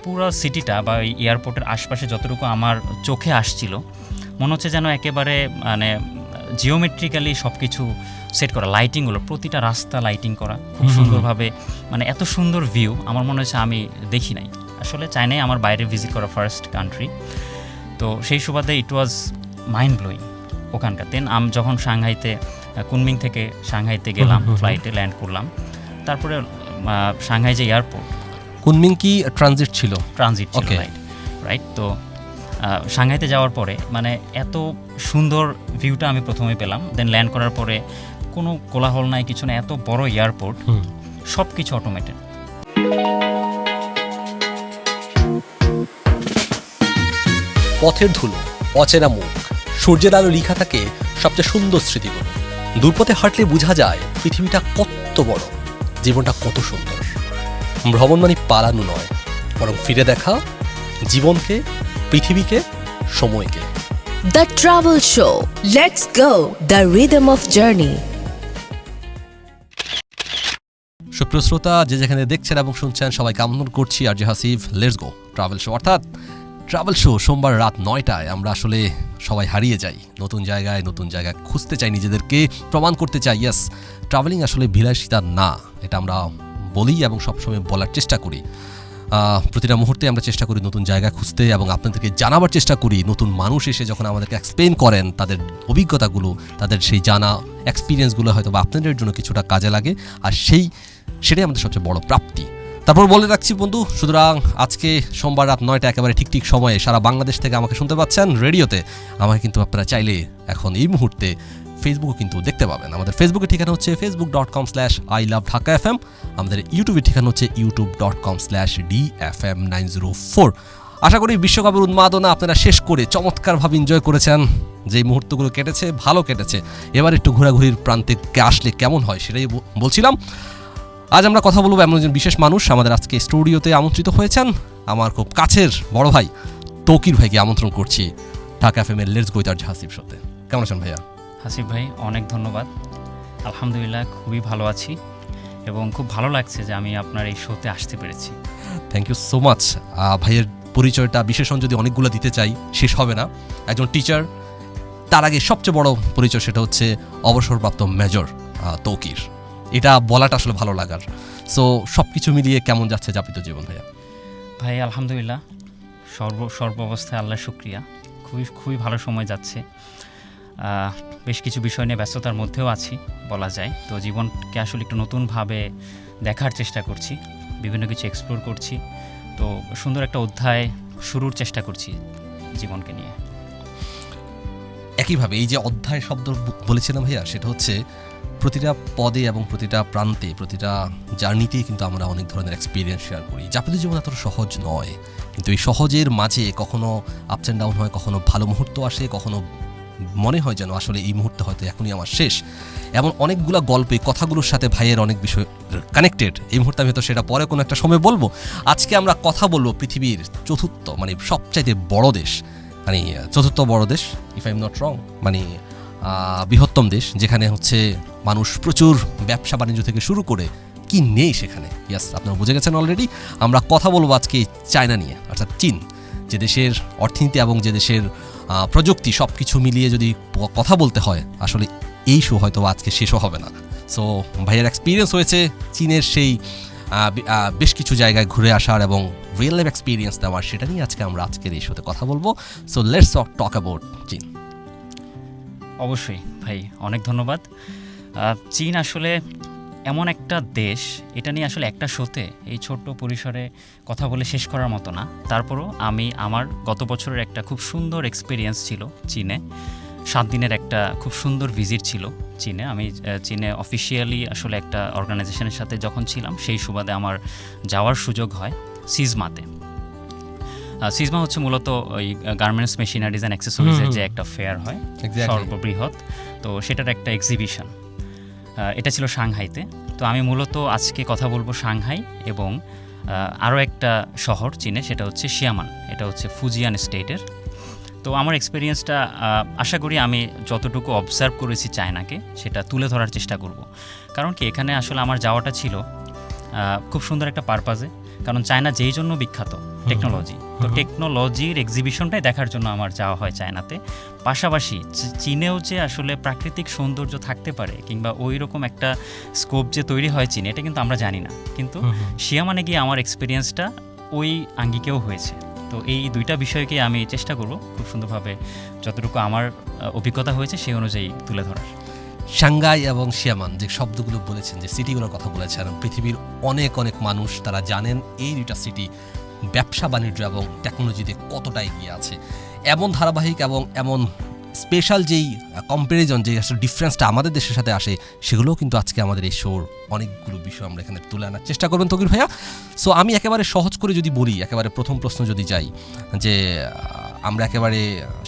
পুরো সিটিটা বা এই এয়ারপোর্টের আশপাশে যতটুকু আমার চোখে আসছিল মনে হচ্ছে যেন একেবারে মানে জিওমেট্রিক্যালি সব কিছু সেট করা, লাইটিংগুলো প্রতিটা রাস্তা লাইটিং করা খুব সুন্দরভাবে, মানে এত সুন্দর ভিউ আমার মনে হচ্ছে আমি দেখি নাই আসলে। চাইনাই আমার বাইরে ভিজিট করা ফার্স্ট কান্ট্রি, তো সেই সুবাদে ইট ওয়াজ মাইন্ড ব্লোয়িং ওখানকার। দেন আমি যখন সাংহাইতে কুনমিং থেকে সাংহাইতে গেলাম, ফ্লাইটে ল্যান্ড করলাম, তারপরে সাংহাই যে এয়ারপোর্ট, কুনমিং কি ট্রানজিট ছিল? ট্রানজিট ছিল, রাইট। তো সাংহাইতে যাওয়ার পরে মানে এত সুন্দর ভিউটা আমি প্রথমে পেলাম। দেন ল্যান্ড করার পরে কোনো কোলাহল নাই, কিছু না, এত বড় এয়ারপোর্ট, সব কিছু অটোমেটেড। পথের ধুলো, অচেনা মুখ, সূর্যের আলো লিখা থাকে সবচেয়ে সুন্দর স্মৃতিগুলো। দূরপথে হাঁটলে বোঝা যায় পৃথিবীটা কত বড়, জীবনটা কত সুন্দর। ভ্রমণ মানে পালানো নয়, বরং ফিরে দেখা জীবনকে, পৃথিবীকে, সময়কে। The travel show, let's go the rhythm of journey. সুপ্রিয় শ্রোতা, যে যেখানে দেখছেন এবং শুনছেন সবাইকে আমন্ত্রণ করছি আর যে Hasif let's go travel show, অর্থাৎ ট্রাভেল শো। সোমবার রাত 9টায় আমরা আসলে সবাই হারিয়ে যাই নতুন জায়গায়, নতুন জায়গায় খুঁজতে চাই, নিজেদেরকে প্রমাণ করতে চাই। ইয়েস, ট্রাভেলিং আসলে বিলাসিতা না, এটা আমরা বলি এবং সবসময় বলার চেষ্টা করি। প্রতিটা মুহূর্তে আমরা চেষ্টা করি নতুন জায়গা খুঁজতে এবং আপনাদেরকে জানাবার চেষ্টা করি। নতুন মানুষ এসে যখন আমাদেরকে এক্সপ্লেন করেন তাদের অভিজ্ঞতাগুলো, তাদের সেই জানা এক্সপিরিয়েন্সগুলো হয়তো বা আপনাদের জন্য কিছুটা কাজে লাগে, আর সেটাই আমাদের সবচেয়ে বড় প্রাপ্তি। তারপর বলে রাখছি বন্ধু, সুতরাং আজকে সোমবার রাত 9টা একেবারে ঠিক সময়ে সারা বাংলাদেশ থেকে আমাকে শুনতে পাচ্ছেন রেডিওতে। আমাকে কিন্তু আপনারা চাইলে এখন এই মুহূর্তে ফেসবুকও কিন্তু দেখতে পাবেন। আমাদের ফেসবুকের ঠিকানা হচ্ছে facebook.com/iloveDhakaFM। আমাদের ইউটিউবের ঠিকানা হচ্ছে youtube.com/DFM904। আশা করি বিশ্বকাপের উন্মাদনা আপনারা শেষ করে চমৎকারভাবে এনজয় করেছেন। যেই মুহূর্তগুলো কেটেছে ভালো কেটেছে। এবার একটু ঘোরাঘুরির প্রান্তে আসলে কেমন হয় সেটাই বলছিলাম। আজ আমরা কথা বলবো এমন একজন বিশেষ মানুষ আমাদের আজকে স্টুডিওতে আমন্ত্রিত হয়েছেন। আমার খুব কাছের বড় ভাই তৌকির ভাইকে আমন্ত্রণ করছি ঢাকা এফএম-এর লেটস গো উইথ হাসিফ শোতে। কেমন আছেন ভাইয়া? হাসিফ ভাই, অনেক ধন্যবাদ। আলহামদুলিল্লাহ, খুবই ভালো আছি এবং খুব ভালো লাগছে যে আমি আপনার এই শোতে আসতে পেরেছি। Thank you so much. ভাইয়ের পরিচয়টা বিশেষণ যদি অনেকগুলো দিতে চাই শেষ হবে না। একজন টিচার, তার আগে সবচেয়ে বড় পরিচয় সেটা হচ্ছে অবসরপ্রাপ্ত মেজর তৌকির। এটা বলাটা আসলে ভালো লাগার। সো সব কিছু মিলিয়ে কেমন যাচ্ছে যাপিত জীবন ভাইয়া? ভাই আলহামদুলিল্লাহ, সর্বাবস্থায় আল্লাহর শুকরিয়া, খুবই ভালো সময় যাচ্ছে। বেশ কিছু বিষয় নিয়ে ব্যস্ততার মধ্যেও আছি বলা যায়। তো জীবনকে আসলে একটু নতুনভাবে দেখার চেষ্টা করছি, বিভিন্ন কিছু এক্সপ্লোর করছি। তো সুন্দর একটা অধ্যায় শুরুর চেষ্টা করছি জীবনকে নিয়ে। একইভাবে এই যে অধ্যায় শব্দ বলেছিলাম ভাইয়া, সেটা হচ্ছে প্রতিটা পদে এবং প্রতিটা প্রান্তে, প্রতিটা জার্নিতেই কিন্তু আমরা অনেক ধরনের এক্সপিরিয়েন্স শেয়ার করি। যাপিত জীবন এত সহজ নয়, কিন্তু এই সহজের মাঝে কখনো আপস অ্যান্ড ডাউন হয়, কখনো ভালো মুহূর্ত আসে, কখনো মনে হয় যেন আসলে এই মুহূর্তে হয়তো এখনই আমার শেষ। এমন অনেকগুলো গল্পে কথাগুলোর সাথে ভাইয়ের অনেক বিষয় কানেক্টেড। এই মুহূর্তে আমি হয়তো সেটা পরে কোনো একটা সময় বলবো। আজকে আমরা কথা বলবো পৃথিবীর চতুর্থ, মানে সবচাইতে বড় দেশ, মানে চতুর্থ বড় দেশ, if I am not wrong, মানে বৃহত্তম দেশ, যেখানে হচ্ছে মানুষ প্রচুর ব্যবসা বাণিজ্য থেকে শুরু করে কি নেই সেখানে। ইয়াস, আপনারা বুঝে গেছেন অলরেডি। আমরা কথা বলবো আজকে চায়না নিয়ে, অর্থাৎ চীন, যে দেশের অর্থনীতি এবং যে দেশের প্রযুক্তি সব কিছু মিলিয়ে যদি কথা বলতে হয়, আসলে এই শো হয়তো আজকে শেষও হবে না। সো ভাইয়ের এক্সপিরিয়েন্স হয়েছে চীনের সেই বেশ কিছু জায়গায় ঘুরে আসার এবং রিয়েল লাইফ এক্সপিরিয়েন্স দেওয়ার, সেটা নিয়ে আজকে আমরা আজকের এই শোতে কথা বলবো। সো লেটস টক অ্যাবাউট চীন। অবশ্যই ভাই, অনেক ধন্যবাদ। চীন আসলে এমন একটা দেশ, এটা নিয়ে আসলে একটা শোতে এই ছোট্ট পরিসরে কথা বলে শেষ করার মতো না। তারপরও আমার গত বছরের একটা খুব সুন্দর এক্সপিরিয়েন্স ছিল চীনে। 7 দিনের একটা খুব সুন্দর ভিজিট ছিল চীনে। আমি চীনে অফিসিয়ালি আসলে একটা অর্গানাইজেশনের সাথে যখন ছিলাম, সেই সুবাদে আমার যাওয়ার সুযোগ হয় সিজমাতে। সিজমা হচ্ছে মূলত ওই গার্মেন্টস, মেশিনারিজ অ্যান্ড অ্যাক্সেসরিজের যে একটা ফেয়ার হয়, সর্ববৃহৎ, তো সেটার একটা এক্সিবিশন। এটা ছিল সাংহাইতে। তো আমি মূলত আজকে কথা বলবো সাংহাই এবং আরও একটা শহর চীনে, সেটা হচ্ছে শিয়ামান। এটা হচ্ছে ফুজিয়ান স্টেটের। তো আমার এক্সপিরিয়েন্সটা আশা করি আমি যতটুকু অবজার্ভ করেছি চায়নাকে, সেটা তুলে ধরার চেষ্টা করব। কারণ কি, এখানে আসলে আমার যাওয়াটা ছিল খুব সুন্দর একটা পারপাজে। কারণ চায়না যেই জন্য বিখ্যাত টেকনোলজি, তো টেকনোলজির এক্সিবিশনটাই দেখার জন্য আমার যাওয়া হয় চায়নাতে। পাশাপাশি চীনেও যে আসলে প্রাকৃতিক সৌন্দর্য থাকতে পারে কিংবা ওই রকম একটা স্কোপ যে তৈরি হয় চীনে, এটা কিন্তু আমরা জানি না, কিন্তু শিয়ামানে গিয়ে আমার এক্সপিরিয়েন্সটা ওই আঙ্গিকেও হয়েছে। তো এই দুইটা বিষয়কে আমি চেষ্টা করব খুব সুন্দরভাবে যতটুকু আমার অভিজ্ঞতা হয়েছে সেই অনুযায়ী তুলে ধরার। সাংঘাই এবং শিয়ামান যে শব্দগুলো বলেছেন, যে সিটিগুলোর কথা বলেছেন, পৃথিবীর অনেক অনেক মানুষ তারা জানেন এই দুইটা সিটি ব্যবসা বাণিজ্য এবং টেকনোলজিতে কতটা এগিয়ে আছে। এমন ধারাবাহিক এবং এমন স্পেশাল যেই কম্প্যারিজন, যে আসলে ডিফারেন্সটা আমাদের দেশের সাথে আসে, সেগুলোও কিন্তু আজকে আমাদের এই শোর অনেকগুলো বিষয় আমরা এখানে তুলে আনার চেষ্টা করবেন তকির ভাইয়া। সো আমি একেবারে সহজ করে যদি বলি, একেবারে প্রথম প্রশ্ন যদি যাই, যে আমরা একেবারে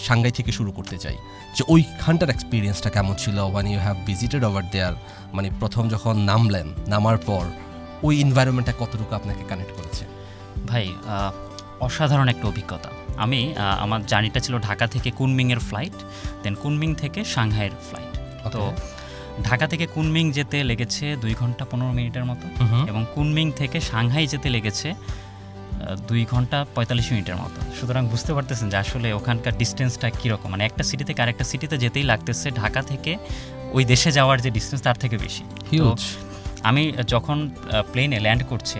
সাংঘাই থেকে শুরু করতে চাই, যে ওইখানটার এক্সপিরিয়েন্সটা কেমন ছিল when you have visited over there, মানে প্রথম যখন নামলেন, নামার পর ওই এনভায়রনমেন্টটা কতটুকু আপনাকে কানেক্ট করেছে? ভাই অসাধারণ একটা অভিজ্ঞতা। আমি আমার জার্নিটা ছিল ঢাকা থেকে কুনমিংয়ের ফ্লাইট, দেন কুনমিং থেকে সাংহাইয়ের ফ্লাইট। তো ঢাকা থেকে কুনমিং যেতে লেগেছে 2 ঘন্টা 15 মিনিটের মতো, এবং কুনমিং থেকে সাংহাই যেতে লেগেছে 2 ঘন্টা 45 মিনিটের মতো। সুতরাং বুঝতে পারতেছেন যে আসলে ওখানকার ডিস্টেন্সটা কীরকম, মানে একটা সিটি থেকে আরেকটা সিটিতে যেতেই লাগতেছে ঢাকা থেকে ওই দেশে যাওয়ার যে ডিস্টেন্স তার থেকে বেশি। তো আমি যখন প্লেনে ল্যান্ড করছে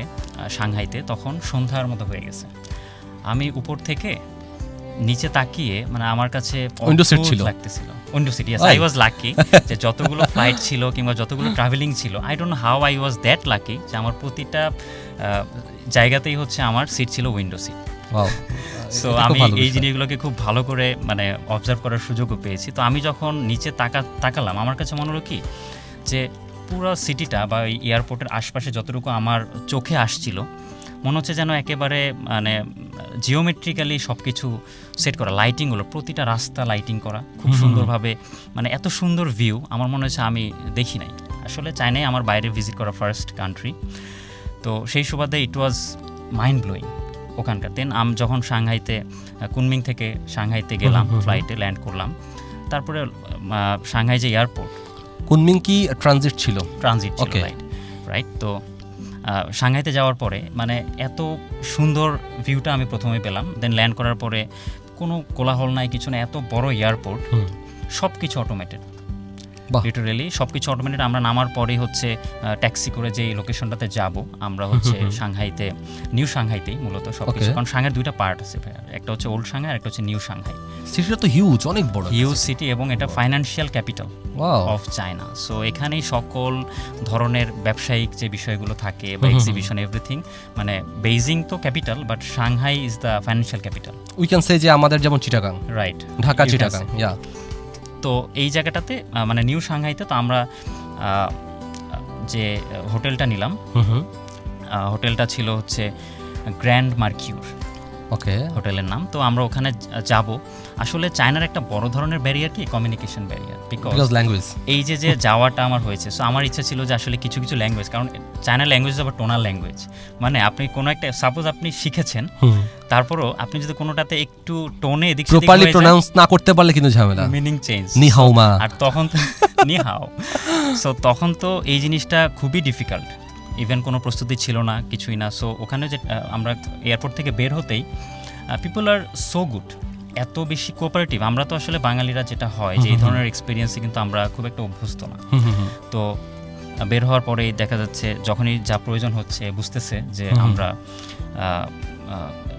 সাংহাইতে, তখন সন্ধ্যার মতো হয়ে গেছে। আমি উপর থেকে নিচে তাকিয়ে, মানে আমার কাছে উইন্ডো সিট ছিল, লাগতেছিল window seat. Yes, I was lucky যে যতগুলো ফ্লাইট ছিল কিংবা যতগুলো ট্রাভেলিং ছিল, I don't know how I was that lucky যে আমার প্রতিটা জায়গাতেই হচ্ছে আমার সিট ছিল উইন্ডো সিট। সো আমি এই জিনিসগুলোকে খুব ভালো করে মানে অবজার্ভ করার সুযোগও পেয়েছি। তো আমি যখন নিচে তাকালাম, আমার কাছে মনে হলো কি যে পুরো সিটিটা বা এই এয়ারপোর্টের আশপাশে যতটুকু আমার চোখে আসছিল, মনে হচ্ছে যেন একেবারে মানে জিওমেট্রিক্যালি সব কিছু সেট করা, লাইটিংগুলো প্রতিটা রাস্তা লাইটিং করা খুব সুন্দরভাবে, মানে এত সুন্দর ভিউ আমার মনে হচ্ছে আমি দেখি নাই। আসলে চায়নাই আমার বাইরে ভিজিট করা ফার্স্ট কান্ট্রি, তো সেই সুবাদে ইট ওয়াজ মাইন্ড ব্লোয়িং ওখানকার। দেন আমি যখন সাংহাইতে কুনমিং থেকে সাংহাইতে গেলাম, ফ্লাইটে ল্যান্ড করলাম, তারপরে সাংহাই যে এয়ারপোর্ট, কুনমিং কি ট্রানজিট ছিল? ট্রানজিট ছিল, রাইট। তো সাংহাইতে যাওয়ার পরে মানে এত সুন্দর ভিউটা আমি প্রথমে পেলাম। দেন ল্যান্ড করার পরে কোনো কোলাহল নাই, কিছু না, এত বড় এয়ারপোর্ট, সব কিছু অটোমেটেড, লিটারেলি সব কিছু অটোমেটেড। আমরা নামার পরেই হচ্ছে ট্যাক্সি করে যে লোকেশনটাতে যাব, আমরা হচ্ছে সাংহাইতে, নিউ সাংহাইতেই মূলত সব কিছু, কারণ সাংহাইয়ের 2টা পার্ট আছে, একটা হচ্ছে ওল্ড সাংহাই আর একটা হচ্ছে নিউ সাংহাই। সিটিটা তো হিউজ, অনেক বড় হিউজ সিটি, এবং এটা financial capital of China. So এখানেই সকল ধরনের ব্যবসায়িক যে বিষয়গুলো থাকে বা এক্সিবিশন এভরিথিং, মানে বেইজিং তো capital, but Shanghai is the financial capital. We can say যে আমাদের যেমন চিটাগাং, রাইট, ঢাকা চিটাগাং, ইয়া। তো এই জায়গাটাতে মানে নিউ সাংহাইতে তো আমরা যে হোটেলটা নিলাম, হোটেলটা ছিল হচ্ছে গ্র্যান্ড মার্কিউর, ওকে হোটেলের নাম। তো আমরা ওখানে যাব। আসলে চায়নার একটা বড় ধরনের ব্যারিয়ার কি কমিউনিকেশন ব্যারিয়ার, বিকজ ল্যাঙ্গুয়েজ। এই যে যাওয়াটা আমার হয়েছে, সো আমার ইচ্ছা ছিল যে আসলে কিছু কিছু ল্যাঙ্গুয়েজ, কারণ চায়নার ল্যাঙ্গুয়েজ আবার টোনাল ল্যাঙ্গুয়েজ, মানে আপনি কোনো একটা সাপোজ আপনি শিখেছেন, তারপরও আপনি যদি কোনোটাতে একটু টোনে এদিক সেদিক প্রপারলি প্রনাউন্স না করতে পারলে কিন্তু ঝামেলা, মিনিং চেঞ্জ, নি হাও মা, আর তখন নি হাও। সো তখন তো এই জিনিসটা খুবই ডিফিকাল্ট, ইভেন কোনো প্রস্তুতি ছিল না, কিছুই না। সো ওখানে যে আমরা এয়ারপোর্ট থেকে বের হতেই পিপল আর সো গুড, এত বেশি কোঅপারেটিভ। আমরা তো আসলে বাঙালিরা যেটা হয় যে এই ধরনের এক্সপিরিয়েন্সে কিন্তু আমরা খুব একটা অভ্যস্ত না। তো বের হওয়ার পরেই দেখা যাচ্ছে যখনই যা প্রয়োজন হচ্ছে, বুঝতেছে যে আমরা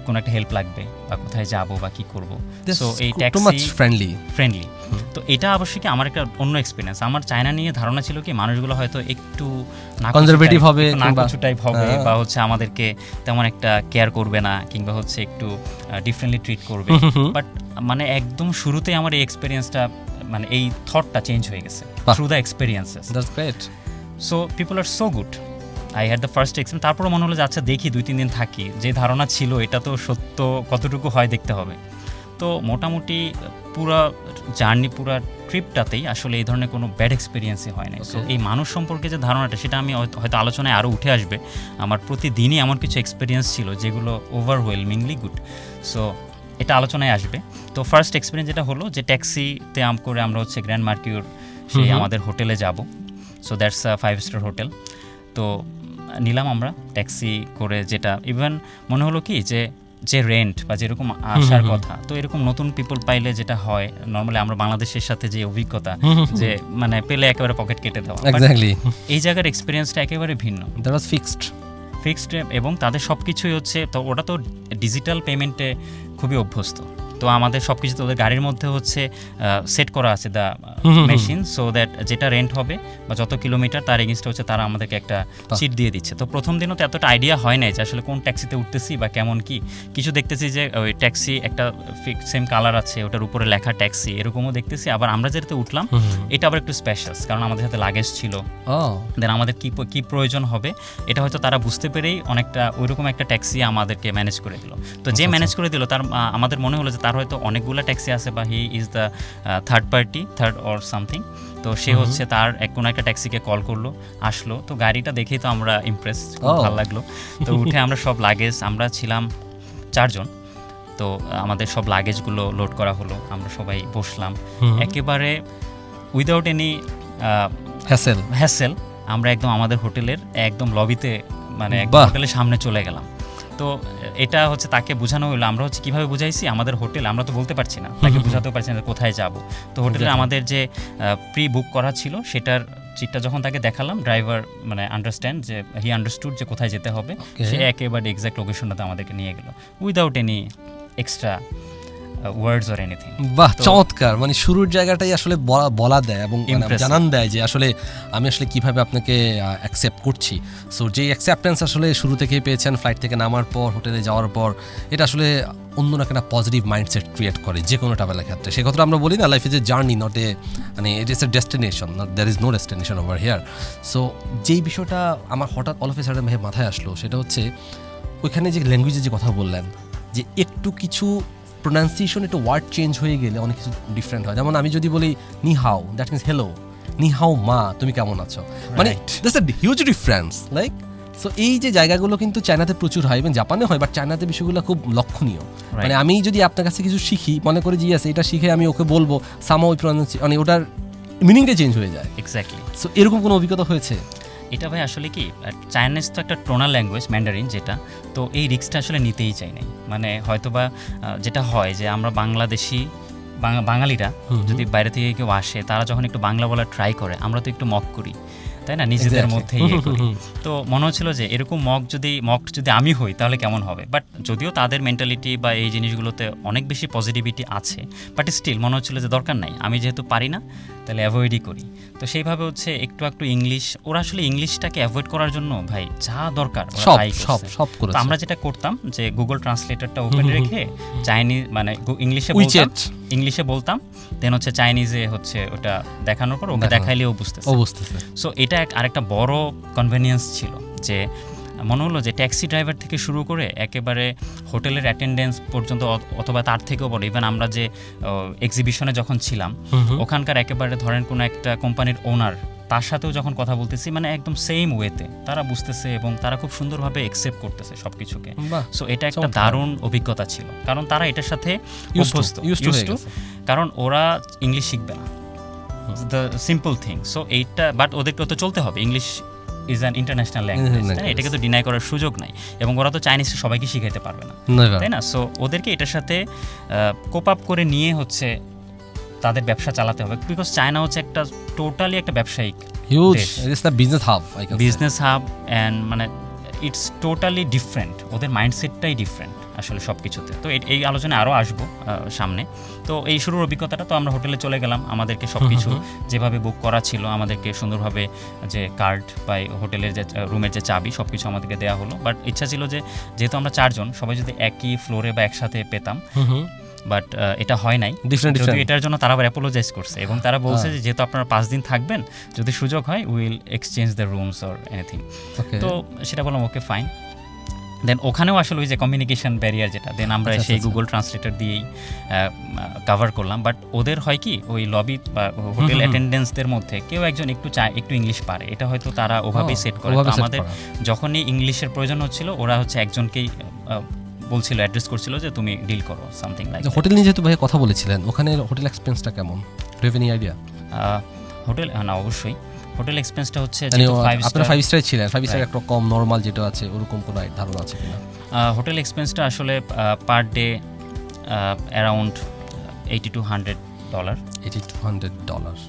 কোনো একটা হেল্প লাগবে বা কোথায় যাব বা কি করব। সো এই ট্যাক্সি ফ্রেন্ডলি। তো এটা অবশ্যই কি আমার একটা অন্য এক্সপিরিয়েন্স। আমার চায়না নিয়ে ধারণা ছিল কি মানুষগুলো হয়তো একটু কনজারভেটিভ হবে, নাকুচু টাইপ হবে, বা হচ্ছে আমাদেরকে তেমন একটা কেয়ার করবে না, কিংবা হচ্ছে একটু ডিফারেন্টলি ট্রিট করবে। বাট মানে একদম শুরুতেই আমার এই এক্সপিরিয়েন্সটা, মানে এই থটটা চেঞ্জ হয়ে গেছে through the experiences. That's great. So people are so good. I had the first experience. তারপরে মনে হলো যে আচ্ছা দেখি 2-3 দিন থাকি, যে ধারণা ছিল এটা তো সত্য কতটুকু হয় দেখতে হবে। তো মোটামুটি পুরো জার্নি, পুরো ট্রিপটাতেই আসলে এই ধরনের কোনো ব্যাড এক্সপিরিয়েন্সই হয় না। সো এই মানুষ সম্পর্কে যে ধারণাটা, সেটা আমি হয়তো আলোচনায় আরও উঠে আসবে। আমার প্রতিদিনই এমন কিছু এক্সপিরিয়েন্স ছিল যেগুলো ওভারওয়েলমিংলি গুড। সো এটা আলোচনায় আসবে। তো ফার্স্ট এক্সপিরিয়েন্স যেটা হলো যে ট্যাক্সিতে করে আমরা হচ্ছে গ্র্যান্ড মার্কিউর সেই আমাদের হোটেলে যাব। So that's a 5 star hotel. তো নিলাম আমরা ট্যাক্সি করে, যেটা ইভেন মনে হলো কি যে রেন্ট বা যেরকম আসার কথা, তো এরকম নতুন পিপল পাইলে যেটা হয় নর্মালি আমরা বাংলাদেশের সাথে যে অভিজ্ঞতা যে মানে পেলে একেবারে পকেট কেটে দেওয়া, এক্স্যাক্টলি এই জায়গার এক্সপিরিয়েন্সটা একেবারে ভিন্ন, দ্যাট ওয়াজ ফিক্সড এবং তাদের সব কিছুই হচ্ছে, তো ওটা তো ডিজিটাল পেমেন্টে খুবই অভ্যস্ত, তো আমাদের সব কিছু তো ওদের গাড়ির মধ্যে হচ্ছে সেট করা আছে দ্য মেশিন, সো দ্যাট যেটা রেন্ট হবে বা যত কিলোমিটার তার এগেনস্টে হচ্ছে তারা আমাদেরকে একটা চিট দিয়ে দিচ্ছে। তো প্রথম দিনও তো এতটা আইডিয়া হয় নাই যে আসলে কোন ট্যাক্সিতে উঠতেছি বা কেমন কি, কিছু দেখতেছি যে ওই ট্যাক্সি একটা সেম কালার আছে, ওটার উপরে লেখা ট্যাক্সি, এরকমও দেখতেছি। আবার আমরা যেটাতে উঠলাম এটা আবার একটু স্পেশাস, কারণ আমাদের সাথে লাগেজ ছিল, দেন আমাদের কি প্রয়োজন হবে এটা হয়তো তারা বুঝতে পেরেই অনেকটা ওইরকম একটা ট্যাক্সি আমাদেরকে ম্যানেজ করে দিল। তো যে ম্যানেজ করে দিল তার আমাদের মনে হলো যে তার হয়তো অনেকগুলো ট্যাক্সি আছে বা he is the third or something, তো সে হচ্ছে তার কোনো একটা ট্যাক্সিকে কল করলো, আসলো, তো গাড়িটা দেখেই তো আমরা ইমপ্রেস, খুব ভালো লাগলো। তো উঠে আমরা সব লাগেজ, আমরা ছিলাম 4 জন, তো আমাদের সব লাগেজগুলো লোড করা হলো, আমরা সবাই বসলাম একেবারে উইদাউট এনি হ্যাসেল, আমরা একদম আমাদের হোটেলের একদম লবিতে, মানে হোটেলের সামনে চলে গেলাম। তো এটা হচ্ছে তাকে বোঝানো হলো, আমরা হচ্ছে কীভাবে বুঝাইছি, আমাদের হোটেল আমরা তো বলতে পারছি না, তাকে বোঝাতেও পারছি না কোথায় যাব। তো হোটেলে আমাদের যে প্রি বুক করা ছিল সেটার চিটটা যখন তাকে দেখালাম, ড্রাইভার মানে আন্ডারস্ট্যান্ড যে হি আন্ডারস্টুড যে কোথায় যেতে হবে, সে একেবারে এক্স্যাক্ট লোকেশনটাতে আমাদেরকে নিয়ে গেল without any extra words or anything. বাহ, চমৎকার। মানে শুরুর জায়গাটাই আসলে বলা দেয় এবং জানান দেয় যে আসলে আমি আসলে কিভাবে আপনাকে অ্যাকসেপ্ট করছি। সো যে অ্যাকসেপ্টেন্স আসলে শুরু থেকেই পেয়েছেন, ফ্লাইট থেকে নামার পর, হোটেলে যাওয়ার পর, এটা আসলে অন্য একটা পজিটিভ মাইন্ডসেট ক্রিয়েট করে যে কোনো ট্রাভেলের ক্ষেত্রে। সে কথাটা আমরা বলি না, life is a journey, not a, মানে it is a destination, not there is no destination over here. So যেই বিষয়টা আমার হঠাৎ অল অফ এ সাডেন ভাই মাথায় আসলো, সেটা হচ্ছে ওইখানে যে ল্যাঙ্গুয়েজের যে কথা বললেন, যে একটু কিছু প্রোনাউন্সিয়েশন, একটু ওয়ার্ড চেঞ্জ হয়ে গেলে অনেক কিছু ডিফারেন্ট হয়। যেমন আমি যদি বলি নি হাও, দ্যাট মিনস হ্যালো, নি হাও মা, তুমি কেমন আছো, মানে that's a huge difference. Like so এই যে জায়গাগুলো কিন্তু চায়নাতে প্রচুর হয়, এবং জাপানে হয়, বাট চায়নাতে বিষয়গুলো খুব লক্ষণীয়। মানে আমি যদি আপনার কাছে কিছু শিখি, মনে করি যে এটা শিখে আমি ওকে বলবো, সামা ওই প্রোনাউন্সিয়েশন, মানে ওটার মিনিংটা চেঞ্জ হয়ে যায়। এক্স্যাক্টলি। সো এরকম কোনো অভিজ্ঞতা হয়েছে? এটা ভাই আসলে কি, চাইনিজ তো একটা টোনাল ল্যাঙ্গুয়েজ, ম্যান্ডারিন যেটা, তো এই রিস্কটা আসলে নিতেই চাই নাই। মানে হয়তোবা যেটা হয় যে আমরা বাংলাদেশি বাঙালিরা যদি বাইরে থেকে কেউ আসে, তারা যখন একটু বাংলা বলার ট্রাই করে, আমরা তো একটু মক করি, তাই না, নিজেদের মধ্যে ইয়ে করি। তো মনে হচ্ছিল যে এরকম মক যদি আমি হই তাহলে কেমন হবে। বাট যদিও তাদের মেন্টালিটি বা এই জিনিসগুলোতে অনেক বেশি পজিটিভিটি আছে, বাট স্টিল মনে হচ্ছিল যে দরকার নাই, আমি যেহেতু পারি না তাহলে অ্যাভয়েডই করি। তো সেইভাবে হচ্ছে একটু ইংলিশ, ওরা আসলে ইংলিশটাকে অ্যাভয়েড করার জন্য ভাই যা দরকার সব করে। আমরা যেটা করতাম যে গুগল ট্রান্সলেটরটা ওপেন রেখে চাইনিজ, মানে ইংলিশে বলতাম, দেন হচ্ছে চাইনিজে হচ্ছে ওটা দেখানোর পর ওকে দেখাইলেও বুঝতেছে। সো এটা আরেকটা বড় কনভেনিয়েন্স ছিল, যে মনে হলো যে ট্যাক্সি ড্রাইভার থেকে শুরু করে একেবারে হোটেলের অ্যাটেন্ডেন্স পর্যন্ত, অথবা তার থেকেও বড়, ইভেন আমরা যে এক্সিবিশনে যখন ছিলাম ওখানকার একেবারে ধরেন কোনো একটা কোম্পানির ওনার, তার সাথেও যখন কথা বলতেছি, মানে একদম সেম ওয়েতে তারা বুঝতেছে এবং তারা খুব সুন্দরভাবে অ্যাকসেপ্ট করতেছে সব কিছুকে। সো এটা একটা দারুণ অভিজ্ঞতা ছিল, কারণ তারা এটার সাথে অভ্যস্ত, কারণ ওরা ইংলিশ শিখবে না, দ্য সিম্পল থিং। সো এইটা, বাট ওদেরকে তো চলতে হবে, English is an international language, এটাকে তো ডিনাই করার সুযোগ নাই, এবং ওরা তো চাইনিজটা সবাইকে শিখাইতে পারবে না, তাই না। সো ওদেরকে এটার সাথে কোপ আপ করে নিয়ে হচ্ছে তাদের ব্যবসা চালাতে হবে, বিকজ চায়না হচ্ছে একটা টোটালি একটা ব্যবসায়িক বিজনেস হাব, অ্যান্ড মানে ইটস টোটালি ডিফারেন্ট, ওদের মাইন্ডসেটটাই ডিফারেন্ট আসলে সব কিছুতে। তো এই আলোচনায় আরও আসবো সামনে। তো এই শুরুর অভিজ্ঞতাটা, তো আমরা হোটেলে চলে গেলাম, আমাদেরকে সব কিছু যেভাবে বুক করা ছিল, আমাদেরকে সুন্দরভাবে যে কার্ড বা হোটেলের যে রুমের যে চাবি, সব কিছু আমাদেরকে দেওয়া হলো। বাট ইচ্ছা ছিল যে যেহেতু আমরা 4 জন, সবাই যদি একই ফ্লোরে বা একসাথে পেতাম, বাট এটা হয় নাই। যদিও এটার জন্য তারা আবার অ্যাপোলোজাইজ করছে, এবং তারা বলছে যে যেহেতু আপনারা 5 দিন থাকবেন, যদি সুযোগ হয় will exchange the rooms or anything. তো সেটা বললাম ওকে ফাইন। দেন ওখানেও আসলে ওই যে কমিউনিকেশন ব্যারিয়ার যেটা, দেন আমরা সেই গুগল ট্রান্সলেটর দিয়েই কভার করলাম। বাট ওদের হয় কি, ওই লবি বা হোটেল অ্যাটেন্ডেন্সদের মধ্যে কেউ একজন একটু ইংলিশ পারে, এটা হয়তো তারা ওভাবেই সেট করে। তো আমাদের যখনই ইংলিশের প্রয়োজন হচ্ছিল, ওরা হচ্ছে একজনকেই বলছিল, অ্যাড্রেস করছিল যে তুমি ডিল করো সামথিং লাইক। হোটেল নিয়ে যেহেতু ভাই কথা বলেছিলেন, ওখানে হোটেল এক্সপেরিয়েন্সটা কেমন, do have any idea? Hotel না, অবশ্যই হোটেল এক্সপেন্সটা হচ্ছে যেহেতু আপনারা 5 স্টার ছিলেন, 5 স্টার Right. একটা কম নরমাল যেটা আছে ওরকম কোনো ধারণা আছে কিনা? হোটেল এক্সপেন্সটা আসলে per day around $80 to $100 $80 to $100,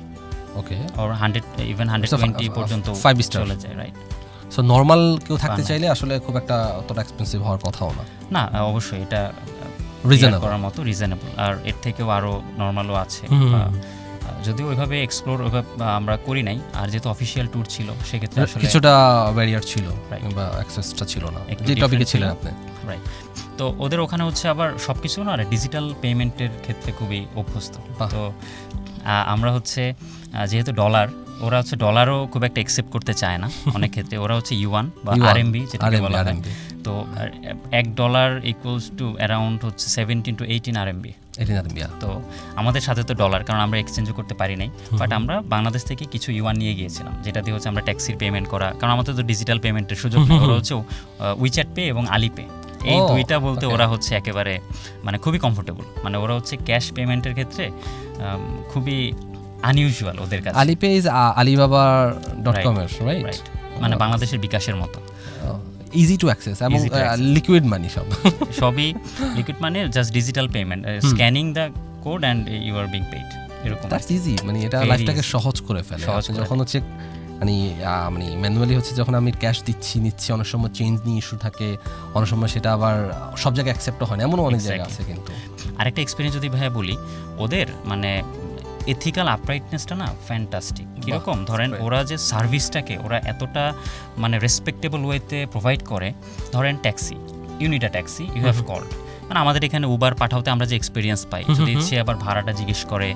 okay. or 100 even 120 পর্যন্ত 5 স্টার চলে যায়, রাইট? সো নরমাল কেউ থাকতে না। চাইলে আসলে খুব একটা অতটা এক্সপেন্সিভ হওয়ার কথাও না, না, অবশ্যই এটা রিজনেবল করার মতো রিজনেবল, আর এর থেকেও আরো নরমালও আছে। যদিও ওইভাবে এক্সপ্লোর আমরা করি নাই, আর যেহেতু অফিসিয়াল ট্যুর ছিল সেক্ষেত্রে আসলে কিছুটা ব্যারিয়ার ছিল Right. বা অ্যাক্সেসটা ছিল না, একটু যে টপিকে different ছিলেন ছিল। আপনি। রাইট। তো ওদের ওখানে হচ্ছে আবার সব কিছু না ডিজিটাল পেমেন্টের ক্ষেত্রে খুবই অভ্যস্ত। বাহ। তো আমরা হচ্ছে যেহেতু ডলার, ওরা হচ্ছে ডলারও খুব একটা একসেপ্ট করতে চায় না অনেক ক্ষেত্রে, ওরা হচ্ছে ইউয়ান বা Yuan, আরএমবি যেটাকে বলা হয়। RMB তো $1 ইকুয়ালস টু অ্যারাউন্ড হচ্ছে 17 to 18 আরএমবি। তো আমাদের সাথে তো ডলার, কারণ আমরা এক্সচেঞ্জও করতে পারি নাই, বাট আমরা বাংলাদেশ থেকে কিছু ইউয়ান নিয়ে গিয়েছিলাম, যেটা দিয়ে হচ্ছে আমরা ট্যাক্সির পেমেন্ট করা, কারণ আমাদের তো ডিজিটাল পেমেন্টের সুযোগ নেই। ওরা হচ্ছে উইচ্যাট পে এবং আলিপে, এই দুইটা বলতে ওরা হচ্ছে একেবারে মানে খুবই কমফোর্টেবল, মানে ওরা হচ্ছে ক্যাশ পেমেন্টের ক্ষেত্রে খুবই আনইউজুয়াল ওদের কাছে। আলিপে ইজ alibaba.com এর রাইট, রাইট, মানে বাংলাদেশের বিকাশের মতো ইজি টু অ্যাক্সেস এবং Easy to access. Liquid money সব। সবই লিকুইড, মানে just digital payment, scanning the code and you are being paid, এরকম। দ্যাটস ইজি, মানে এটা Very লাইফটাকে easy. সহজ করে ফেলে। সহজ আপনি করে যখন হচ্ছে মানে ম্যানুয়ালি হচ্ছে যখন আমি ক্যাশ নিচ্ছি, অনেক সময় চেঞ্জ নিয়ে ইস্যু থাকে, অনেক সময় সেটা আবার সব জায়গায় অ্যাকসেপ্ট হয় না, এমনও অনেক জায়গা আছে কিন্তু। আরেকটা এক্সপিরিয়েন্স যদি ভাইয়া বলি, ওদের মানে এথিক্যাল আপরাইটনেসটা না ফ্যান্টাস্টিক। কীরকম ধরেন, great. ওরা যে সার্ভিসটাকে ওরা এতটা মানে রেসপেক্টেবল ওয়েতে প্রোভাইড করে, ধরেন ট্যাক্সি, ইউনিটা ট্যাক্সি ইউ হ্যাভ কল্ড, মানে আমাদের এখানে উবার পাঠাতে আমরা যে এক্সপিরিয়েন্স পাই, যদি সে আবার ভাড়াটা জিজ্ঞেস করে,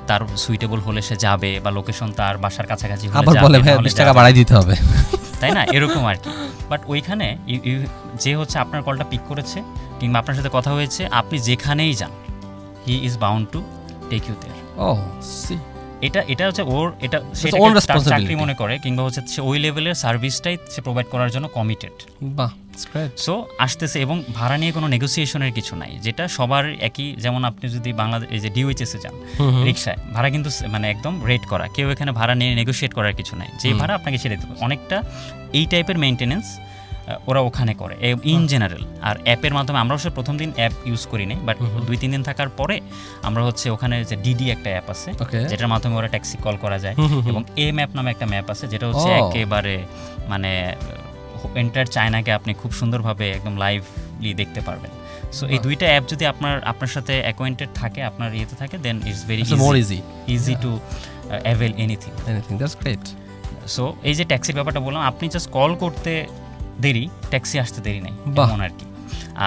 তার সুইটেবল হলে সে যাবে, বা লোকেশন তার বাসার কাছাকাছি হলে আবার যাবে, বলে ভাই নাহলে 20 টাকা যাবে বাড়াই দিতে হবে, তাই না, এরকম আর কি। বাট ওইখানে যে হচ্ছে আপনার কলটা পিক করেছে কিংবা আপনার সাথে কথা হয়েছে, আপনি যেখানেই যান, he is bound to take you there. ও সি, এটা হচ্ছে ওর, এটা সেটা own responsibility. চাকরি মনে করে, কিংবা হচ্ছে সে ওই লেভেলের সার্ভিসটাই সে প্রোভাইড করার জন্য কমিটেড। বাহ, গ্রেট। সো আসতেছে, এবং ভাড়া নিয়ে কোনো নেগোসিয়েশনের কিছু নাই, যেটা সবার একই। যেমন আপনি যদি বাংলাদেশ এই যে ডিওএইচএসে যান রিক্সায়, ভাড়া কিন্তু মানে একদম রেট করা, কেউ এখানে ভাড়া নিয়ে নেগোশিয়েট করার কিছু নাই, যে ভাড়া আপনাকে ছেড়ে দেবে। অনেকটা এই টাইপের মেনটেনেন্স ওরা ওখানে করে ইন জেনারেল। আর অ্যাপের মাধ্যমে আমরা অবশ্য প্রথম দিন অ্যাপ ইউজ করি নাই, বাট 2-3 দিন থাকার পরে আমরা হচ্ছে ওখানে যে ডিডি একটা অ্যাপ আছে, Okay. যেটার মাধ্যমে ওরা ট্যাক্সি কল করা যায়, এবং এ ম্যাপ নামে একটা ম্যাপ আছে, যেটা হচ্ছে একেবারে মানে এন্টার চায়নাকে আপনি খুব সুন্দরভাবে একদম লাইভলি দেখতে পারবেন। সো এই দুইটা অ্যাপ যদি আপনার সাথে অ্যাকোয়েন্টেড থাকে, আপনার ইয়েতে থাকে, then it's very more easy. Easy to avail anything. Anything, that's great. So এই যে ট্যাক্সির ব্যাপারটা বললাম, আপনি জাস্ট কল করতে দেরি, ট্যাক্সি আসতে দেরি নাই, বাহ। এমন আর কি।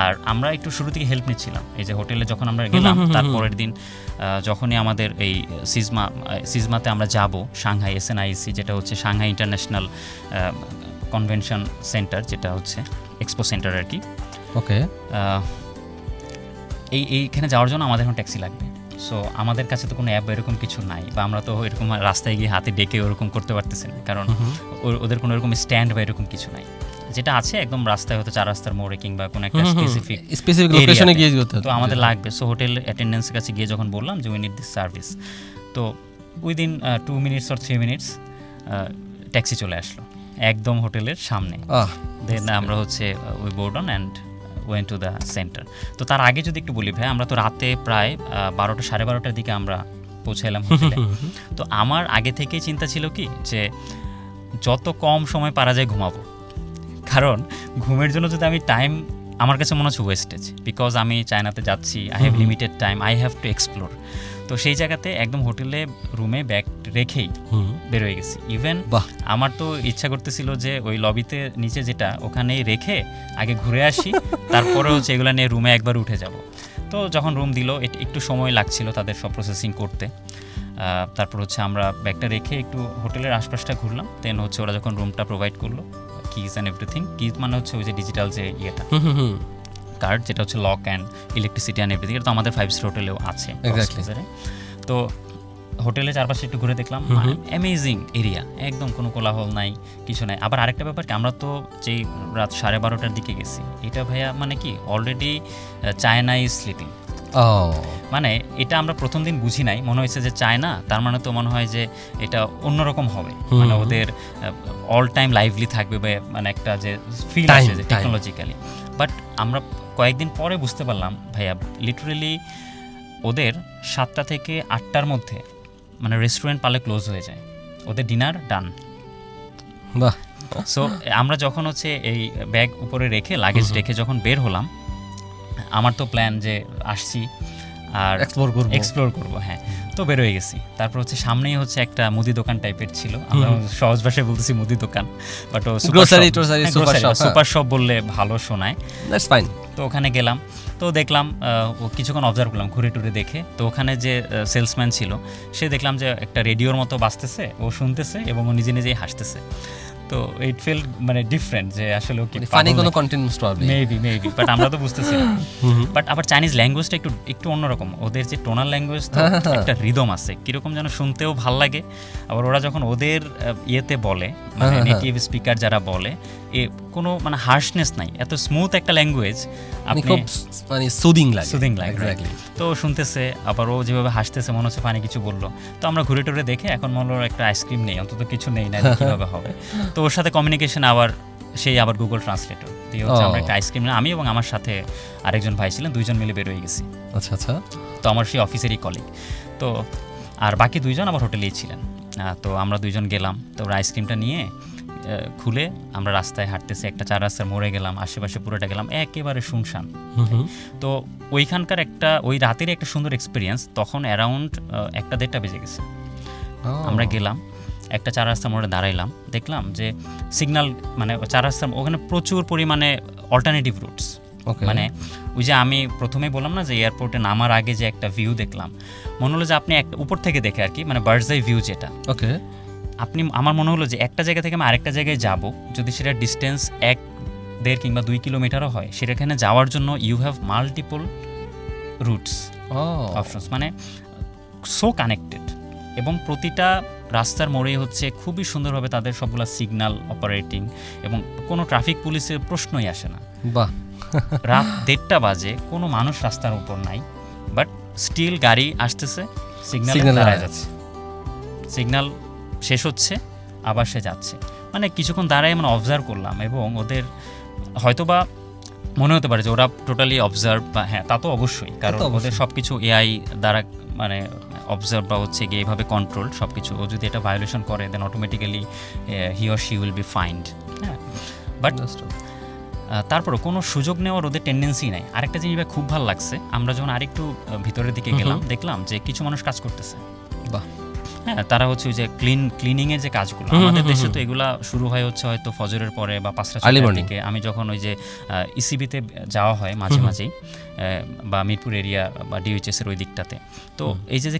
আর আমরা একটু শুরু থেকে হেল্প নিচ্ছিলাম, এই যে হোটেলে যখন আমরা গেলাম, তারপরের দিন যখনই আমাদের এই সিজমাতে আমরা যাব, সাংহাই SNIEC, যেটা হচ্ছে সাংহাই ইন্টারন্যাশনাল কনভেনশন সেন্টার, যেটা হচ্ছে এক্সপো সেন্টার আর কি। ওকে, এইখানে যাওয়ার জন্য আমাদের এখন ট্যাক্সি লাগবে। সো আমাদের কাছে তো কোনো অ্যাপ এরকম কিছু নাই, বা আমরা তো এরকম রাস্তায় গিয়ে হাতে ডেকে ওরকম করতে পারতেছি না, কারণ ওদের কোনো এরকম স্ট্যান্ড বা এরকম কিছু নাই। যেটা আছে একদম রাস্তায়, হয়তো 4 রাস্তার মোড়ে কিংবা কোনো একটা স্পেসিফিক লোকেশনে গিয়ে যেতে তো আমাদের লাগবে। সো হোটেল অ্যাটেন্ডেন্সের কাছে গিয়ে যখন বললাম যে উই নিড দিস সার্ভিস, তো within 2 minutes or 3 minutes taxi চলে আসলো একদম হোটেলের সামনে। দেন আমরা হচ্ছে we board on and went to the centre. তো তার আগে যদি একটু বলি ভাই, আমরা তো রাতে প্রায় 12টা 12:30টার দিকে আমরা পৌঁছালাম হোটেলে। তো আমার আগে থেকেই চিন্তা ছিল কি, যে যত কম সময় পারা যায় ঘুমাবো, কারণ ঘুমের জন্য যদি আমি টাইম, আমার কাছে মনে হচ্ছে ওয়েস্টেজ, বিকজ আমি চায়নাতে যাচ্ছি, I have limited time, I have to explore. তো সেই জায়গাতে একদম হোটেলে রুমে ব্যাগ রেখেই বের হয়ে গেছি। ইভেন আমার তো ইচ্ছা করতেছিল যে ওই লবিতে নিচে যেটা, ওখানেই রেখে আগে ঘুরে আসি, তারপরে হচ্ছে এগুলো নিয়ে রুমে একবার উঠে যাব। তো যখন রুম দিল, একটু সময় লাগছিল তাদের সব প্রসেসিং করতে। তারপর হচ্ছে আমরা ব্যাগটা রেখে একটু হোটেলের আশপাশটা ঘুরলাম। দেন হচ্ছে ওরা যখন রুমটা প্রোভাইড করলো, কিজ অ্যান্ড এভরিথিং, কিজ মানে হচ্ছে ওই যে ডিজিটাল যে ইয়েটা কার্ড, যেটা হচ্ছে lock and electricity and everything, এটা তো আমাদের 5-star হোটেলেও আছে। তো হোটেলের চারপাশে একটু ঘুরে দেখলাম, অ্যামেজিং এরিয়া, একদম কোনো কোলাহল নাই, কিছু নাই। আবার আরেকটা ব্যাপার কি, আমরা তো যেই রাত 12:30টার দিকে গেছি, এটা ভাইয়া মানে কি অলরেডি চায়না ইজ স্লিপিং, ও মানে এটা আমরা প্রথম দিন বুঝি নাই, মনে হয়েছে যে চায়না, তার মানে তো মনে হয় যে এটা অন্যরকম হবে, মানে ওদের অল টাইম লাইভলি থাকবে বা মানে একটা যে ফিল Time, আসে যে টেকনোলজিক্যালি। বাট আমরা কয়েকদিন পরে বুঝতে পারলাম ভাইয়া লিটারেলি ওদের 7টা থেকে 8টার মধ্যে মানে রেস্টুরেন্ট পালে ক্লোজ হয়ে যায়, ওদের ডিনার ডান। বাহ, সো আমরা যখন হচ্ছে এই ব্যাগ উপরে রেখে লাগেজ রেখে যখন বের হলাম, আমার তো প্ল্যান যে আসছি আর এক্সপ্লোর করবো, হ্যাঁ, তো বের হয়ে গেছি। তারপর হচ্ছে সামনেই হচ্ছে একটা মুদি দোকান টাইপের ছিল, আমরা সহজ ভাষায় বলতেছি মুদি দোকান, বাট ও সুপার শপ বললে ভালো শোনায়। That's fine. তো ওখানে গেলাম, তো দেখলাম ও কিছুক্ষণ অবজার্ভ করলাম ঘুরে টুরে দেখে। তো ওখানে যে সেলসম্যান ছিল সে দেখলাম যে একটা রেডিওর মতো বাজতেছে, ও শুনতেছে এবং ও নিজে নিজেই হাসতেছে। তো ইট ফিল মানে ডিফারেন্ট যে আসলে ও কি ফানি কোনো কন্টেন্ট প্রবাবলি মেবি বাট আমরা তো বুঝতেছি না। বাট আবার চাইনিজ ল্যাঙ্গুয়েজটা একটু অন্যরকম, ওদের যে টোনাল ল্যাঙ্গুয়েজ তো একটা রিদম আছে, কিরকম যেন শুনতেও ভাল লাগে। আবার ওরা যখন ওদের ইয়েতে বলে, মানে নেটিভ স্পিকার যারা বলে, এ কোনো মানে হার্শনেস নাই, এত স্মুথ একটা ল্যাঙ্গুয়েজ, আপনি খুব মানে সুদিং লাগে। এক্স্যাক্টলি। তো শুনতেছে, আবার ও যেভাবে হাসতেছে মনে হচ্ছে ফানি কিছু বললো। তো আমরা ঘুরে টুরে দেখে এখন মনে হলো একটা আইসক্রিম নেই, অন্তত কিছু নেই, না কীভাবে হবে। তো ওর সাথে কমিউনিকেশন আবার আবার গুগল ট্রান্সলেটর দিয়ে হচ্ছে আমরা একটা আইসক্রিম, আমি এবং আমার সাথে আরেকজন ভাই ছিলেন, দুইজন মিলে বের হয়ে গেছি। আচ্ছা আচ্ছা। তো আমার সেই অফিসেরই কলিগ, তো আর বাকি দুইজন আবার হোটেলেই ছিলেন। তো আমরা দুইজন গেলাম, তো ওরা আইসক্রিমটা নিয়ে খুলে আমরা রাস্তায় হাঁটতেছি, একটা 4 রাস্তার মোড়ে গেলাম, আশেপাশে পুরোটা গেলাম, একেবারে শুনশান। তো ওইখানকার ওই রাতের একটা সুন্দর এক্সপিরিয়েন্স। তখন অ্যারাউন্ড 1-1:30 বেজে গেছে। আমরা গেলাম, একটা 4 রাস্তার মোড়ে দাঁড়াইলাম, দেখলাম যে সিগন্যাল মানে 4 রাস্তার ওখানে প্রচুর পরিমাণে অল্টারনেটিভ রুটস। মানে ওই যে আমি প্রথমেই বললাম না যে এয়ারপোর্টে নামার আগে যে একটা ভিউ দেখলাম, মনে হলো যে আপনি একটা উপর থেকে দেখে আর কি, মানে বার্ডস আই ভিউ যেটা, ওকে, আমার মনে হলো যে একটা জায়গা থেকে আমি আরেকটা জায়গায় যাব, যদি সেটা ডিস্টেন্স 1-1.5 কিংবা 2 কিলোমিটারও হয়, সেখানে যাওয়ার জন্য you have multiple routes options, মানে সো কানেক্টেড। এবং প্রতিটা রাস্তার মোড়ে হচ্ছে খুবই সুন্দরভাবে তাদের সবগুলা সিগন্যাল অপারেটিং, এবং কোনো ট্রাফিক পুলিশের প্রশ্নই আসে না। বাহ, রাত 1:30 বাজে, কোনো মানুষ রাস্তার উপর নাই, বাট স্টিল গাড়ি আসতেছে, সিগন্যাল দাঁড়ায় যাচ্ছে, সিগন্যাল শেষ হচ্ছে, আবার সে যাচ্ছে। মানে কিছুক্ষণ দাঁড়ায় মানে অবজার্ভ করলাম, এবং ওদের হয়তোবা মনে হতে পারে যে ওরা টোটালি অবজার্ভ, বা হ্যাঁ তা তো অবশ্যই, কারণ ওদের সব কিছু এআই দ্বারা মানে অবজার্ভ বা হচ্ছে গিয়ে এইভাবে কন্ট্রোল সব কিছু। ও যদি এটা ভায়োলেশন করে then automatically he or she will be fined. হ্যাঁ, বাট তারপরও কোনো সুযোগ নেওয়ার ওদের টেন্ডেন্সি নাই। আরেকটা জিনিস খুব ভালো লাগছে, আমরা যখন আরেকটু ভিতরের দিকে গেলাম, দেখলাম যে কিছু মানুষ কাজ করতেছে। বাহ, হ্যাঁ, তারা হচ্ছে ওই যে ক্লিনিংয়ের যে কাজগুলো, আমাদের দেশে তো এগুলা শুরু হয় হচ্ছে হয়তো ফজরের পরে বা 5টার দিকে। আমি যখন ওই যে ইসিবিতে যাওয়া হয় মাঝে মাঝেই, বা মিরপুর এরিয়া বা ডিওএইচএস এর ওই দিকটাতে, তো এই যে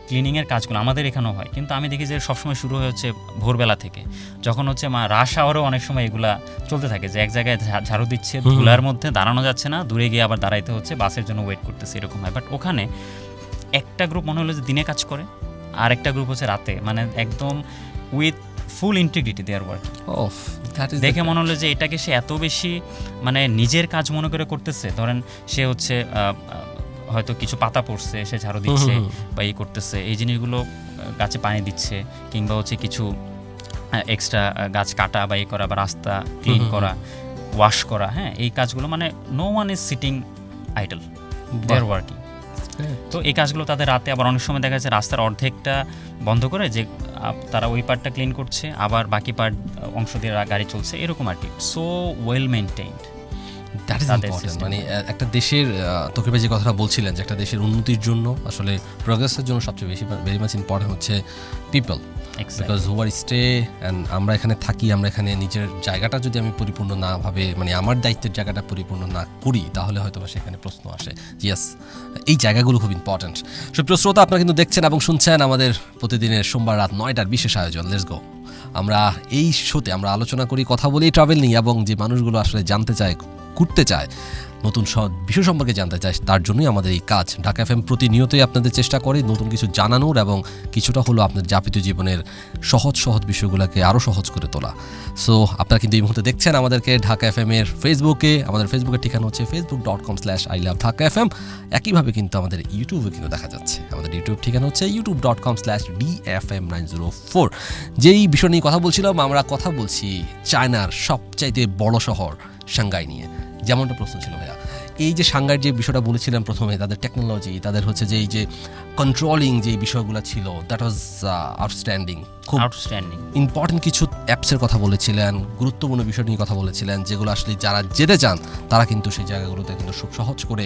ক্লিনিংয়ের কাজগুলো আমাদের এখানেও হয়, কিন্তু আমি দেখি যে সবসময় শুরু হয়ে হচ্ছে ভোরবেলা থেকে, যখন হচ্ছে রাশ আওয়ারেও অনেক সময় এগুলা চলতে থাকে, যে এক জায়গায় ঝাড়ু দিচ্ছে, ধুলার মধ্যে দাঁড়ানো যাচ্ছে না, দূরে গিয়ে আবার দাঁড়াইতে হচ্ছে, বাসের জন্য ওয়েট করতেছে, এরকম হয়। বাট ওখানে একটা গ্রুপ মনে হলো যে দিনে কাজ করে, আর একটা গ্রুপ হচ্ছে রাতে, মানে একদম with full integrity their work. দেখে মনে হলো যে এটাকে সে এত বেশি মানে নিজের কাজ মনে করে করতেছে। ধরেন সে হচ্ছে হয়তো কিছু পাতা পড়ছে, সে ঝাড়ু দিচ্ছে বা এই করতেছে, এই জিনিসগুলো গাছে পানি দিচ্ছে, কিংবা হচ্ছে কিছু এক্সট্রা গাছ কাটা বা এই করা, বা রাস্তা ক্লিন করা, ওয়াশ করা, হ্যাঁ, এই কাজগুলো মানে no one is sitting idle, they are working. তো এই কাজগুলো তাদের রাতে, আবার অনেক সময় দেখা যাচ্ছে রাস্তার অর্ধেকটা বন্ধ করে যে তারা ওই পার্টটা ক্লিন করছে, আবার বাকি পার্ট অংশ দিয়ে গাড়ি চলছে, এরকম আর কি। So well maintained. That is important. মানে একটা দেশের, তোকে যে কথাটা বলছিলেন যে একটা দেশের উন্নতির জন্য, আসলে প্রোগ্রেসের জন্য সবচেয়ে বেশি ভেরি মাচ ইম্পর্টেন্ট হচ্ছে people, because who are stay and আমরা এখানে থাকি, আমরা এখানে নিজের জায়গাটা যদি আমি পরিপূর্ণ না ভাবে, মানে আমার দায়িত্বের জায়গাটা পরিপূর্ণ না করি, তাহলে হয়তো সেখানে প্রশ্ন আসে। ইয়েস, এই জায়গাগুলো খুব ইম্পর্টেন্ট। সুপ্রিয় শ্রোতা, আপনারা কিন্তু দেখছেন এবং শুনছেন আমাদের প্রতিদিনের সোমবার রাত 9টার বিশেষ আয়োজন লেটস গো। আমরা এই শোতে আমরা আলোচনা করি, কথা বলি ট্রাভেল নিয়ে, এবং যে মানুষগুলো আসলে জানতে চায় ঘুরতে চায়, নতুন বিষয় সম্পর্কে জানতে চায়, তার জন্যই আমাদের এই কাজ। ঢাকা এফএম প্রতিনিয়তই আপনাদের চেষ্টা করে নতুন কিছু জানানোর এবং কিছুটা হলো আপনার যাপিত জীবনের সহজ সহজ বিষয়গুলোকে আরও সহজ করে তোলা। সো আপনারা কিন্তু এই মুহূর্তে দেখছেন আমাদেরকে ঢাকা এফএমের ফেসবুকে। আমাদের ফেসবুকের ঠিকানা হচ্ছে facebook.com/iloveDhakaFM। একইভাবে কিন্তু আমাদের ইউটিউবে কিন্তু দেখা যাচ্ছে। আমাদের ইউটিউব ঠিকানা হচ্ছে youtube.com/DFM904। যেই বিষয় নিয়ে কথা বলছিলাম, আমরা কথা বলছি চায়নার সবচাইতে বড় শহর সাংহাই নিয়ে। যেমনটা প্রশ্ন ছিল ভাইয়া, এই যে সাংহাইয়ের যে বিষয়টা বলেছিলাম প্রথমে, তাদের টেকনোলজি, তাদের হচ্ছে যে এই যে কন্ট্রোলিং যে বিষয়গুলো ছিল, দ্যাট ওয়াজ আউটস্ট্যান্ডিং। খুব আউটস্ট্যান্ডিং ইম্পর্টেন্ট কিছু অ্যাপসের কথা বলেছিলেন, গুরুত্বপূর্ণ বিষয় নিয়ে কথা বলেছিলেন, যেগুলো আসলে যারা যেতে চান তারা কিন্তু সেই জায়গাগুলোতে কিন্তু খুব সহজ করে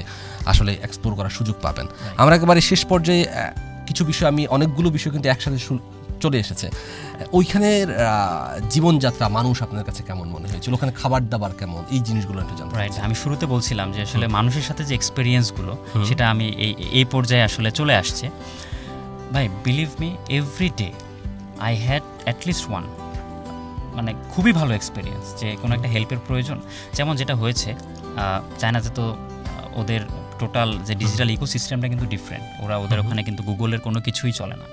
আসলে এক্সপ্লোর করার সুযোগ পাবেন। আমরা একেবারে শেষ পর্যায়ে কিছু বিষয়, আমি অনেকগুলো বিষয় কিন্তু একসাথে চলে এসেছে। ওইখানের জীবনযাত্রা, মানুষ আপনার কাছে কেমন মনে হয়েছিল, ওখানে খাবার দাবার কেমন, এই জিনিসগুলো একটু জানতে। রাইট, আমি শুরুতে বলছিলাম যে আসলে মানুষের সাথে যে এক্সপিরিয়েন্সগুলো, সেটা আমি এই পর্যায়ে আসলে চলে আসছে। ভাই, believe me, every day I had at least one, মানে খুবই ভালো এক্সপিরিয়েন্স, যে কোনো একটা হেল্পের প্রয়োজন। যেমন যেটা হয়েছে চায়নাতে, তো ওদের টোটাল যে ডিজিটাল ইকোসিস্টেমটা কিন্তু ডিফারেন্ট। ওদের ওখানে কিন্তু গুগলের কোনো কিছুই চলে না,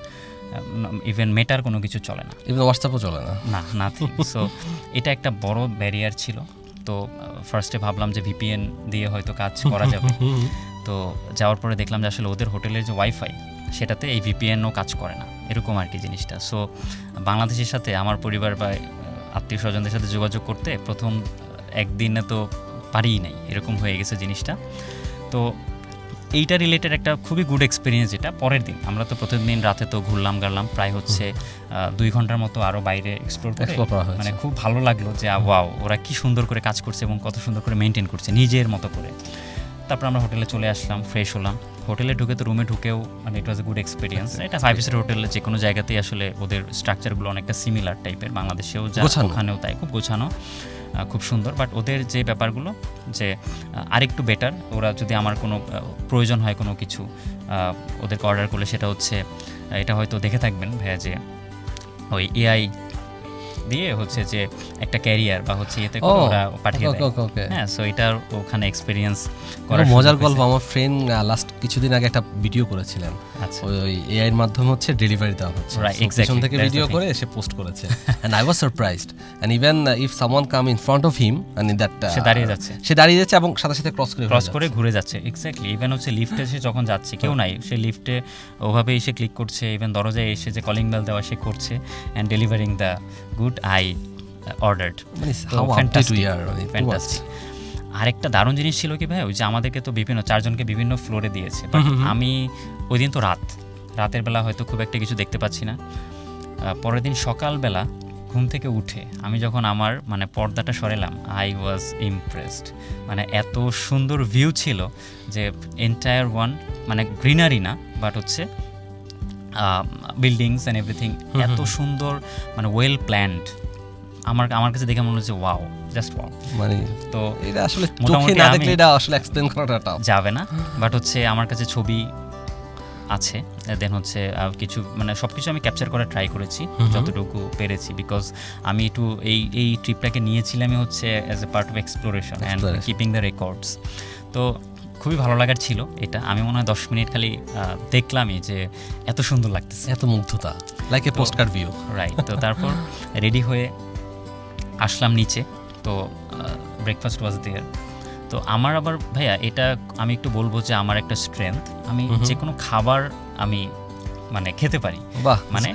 ইভেন মেটার কোনো কিছু চলে না, ইভেন হোয়াটসঅ্যাপও চলে না, নাথিং। সো এটা একটা বড় ব্যারিয়ার ছিল। তো ফার্স্টে ভাবলাম যে ভিপিএন দিয়ে হয়তো কাজ করা যাবে। তো যাওয়ার পরে দেখলাম যে আসলে ওদের হোটেলের যে ওয়াইফাই, সেটাতে এই ভিপিএনও কাজ করে না, এরকম আর কি জিনিসটা। সো বাংলাদেশের সাথে আমার পরিবার বা আত্মীয় স্বজনদের সাথে যোগাযোগ করতে প্রথম একদিনে তো পারিই নাই, এরকম হয়ে গেছে জিনিসটা। তো এইটা রিলেটেড একটা খুবই গুড এক্সপিরিয়েন্স। এটা পরের দিন আমরা তো প্রতিদিন রাতে তো ঘুরলাম গাড়লাম, প্রায় হচ্ছে 2 ঘন্টার মতো আরও বাইরে এক্সপ্লোর করে, মানে খুব ভালো লাগলো যে ওয়াও, ওরা কি সুন্দর করে কাজ করছে এবং কত সুন্দর করে মেনটেন করছে নিজের মতো করে। তারপর আমরা হোটেলে চলে আসলাম, ফ্রেশ হলাম। হোটেলে ঢুকে তো রুমে ঢুকেও মানে ইট ওয়াজ এ গুড এক্সপিরিয়েন্স। এটা 5 স্টার হোটেল, যে কোনো জায়গাতেই আসলে ওদের স্ট্রাকচারগুলো অনেকটা সিমিলার টাইপের, বাংলাদেশেও যা ওখানেও তাই, খুব গোছানো, খুব সুন্দর। বাট ওদের যে ব্যাপারগুলো যে আরেকটু বেটার, ওরা যদি আমার কোনো প্রয়োজন হয় কোনো কিছু ওদেরকে অর্ডার করলে, সেটা হচ্ছে, এটা হয়তো দেখে থাকবেন ভাইয়া, যে ওই এআই দিয়ে হচ্ছে যে একটা ক্যারিয়ার বা হচ্ছে এতে করে ওরা পাঠিয়ে দেয়। হ্যাঁ, সো এটার ওখানে এক্সপিরিয়েন্স করার মজার গল্প। আমার ফ্রেন্ড লাস্ট কিছুদিন আগে একটা ভিডিও করেছিলেন, ওই এআই এর মাধ্যমে হচ্ছে ডেলিভারি দেওয়া হচ্ছে, পেছন থেকে ভিডিও করে সে পোস্ট করেছে, and I was surprised. And even if someone come in front of him, and that সে দাঁড়িয়ে যাচ্ছে এবং সাথে সাথে ক্রস করে ঘুরে যাচ্ছে। এক্স্যাক্টলি, ইভেন হচ্ছে লিফটে সে যখন যাচ্ছে, কেউ নাই, সে লিফটে ওভাবে এসে ক্লিক করছে, ইভেন দরজায় এসে যে কলিং বেল দেওয়া সে করছে, and delivering the good I ordered. আরেকটা দারুণ জিনিস ছিল কি ভাই, ওই যে আমাদেরকে তো চারজনকে বিভিন্ন ফ্লোরে দিয়েছে, বাট আমি ওই দিন তো রাতের বেলা হয়তো খুব একটা কিছু দেখতে পাচ্ছি না। পরের দিন সকালবেলা ঘুম থেকে উঠে আমি যখন আমার মানে পর্দাটা সরালাম, আই ওয়াজ ইমপ্রেসড। মানে এত সুন্দর ভিউ ছিল যে এন্টায়ার ওয়ান, মানে গ্রিনারি না, বাট হচ্ছে বিল্ডিংস অ্যান্ড এভরিথিং এত সুন্দর, মানে ওয়েল প্ল্যান্ড। আমার কাছে দেখে মনে হচ্ছে ওয়াও, জাস্ট ওয়াও। মানে তো এটা আসলে চোখে না দেখলে এটা আসলে এক্সপ্লেইন করাটা টাফ যাবে না, বাট হচ্ছে আমার কাছে ছবি আছে, দেন হচ্ছে কিছু মানে সব কিছু আমি ক্যাপচার করার ট্রাই করেছি যতটুকু পেরেছি, বিকজ আমি একটু এই ট্রিপটাকে নিয়েছিলামই হচ্ছে as a part of exploration and keeping the records. তো খুবই ভালো লাগার ছিল এটা। আমি মনে হয় 10 মিনিট খালি দেখলামই যে এত সুন্দর লাগতেছে, এত মুগ্ধতা, like a postcard view. Right. তো তারপর রেডি হয়ে আসলাম নিচে, তো ব্রেকফাস্ট ওয়াজ দেয়ার। তো আমার আবার ভাইয়া এটা আমি একটু বলবো যে আমার একটা স্ট্রেংথ, আমি যে কোনো খাবার আমি মানে খেতে পারি, মানে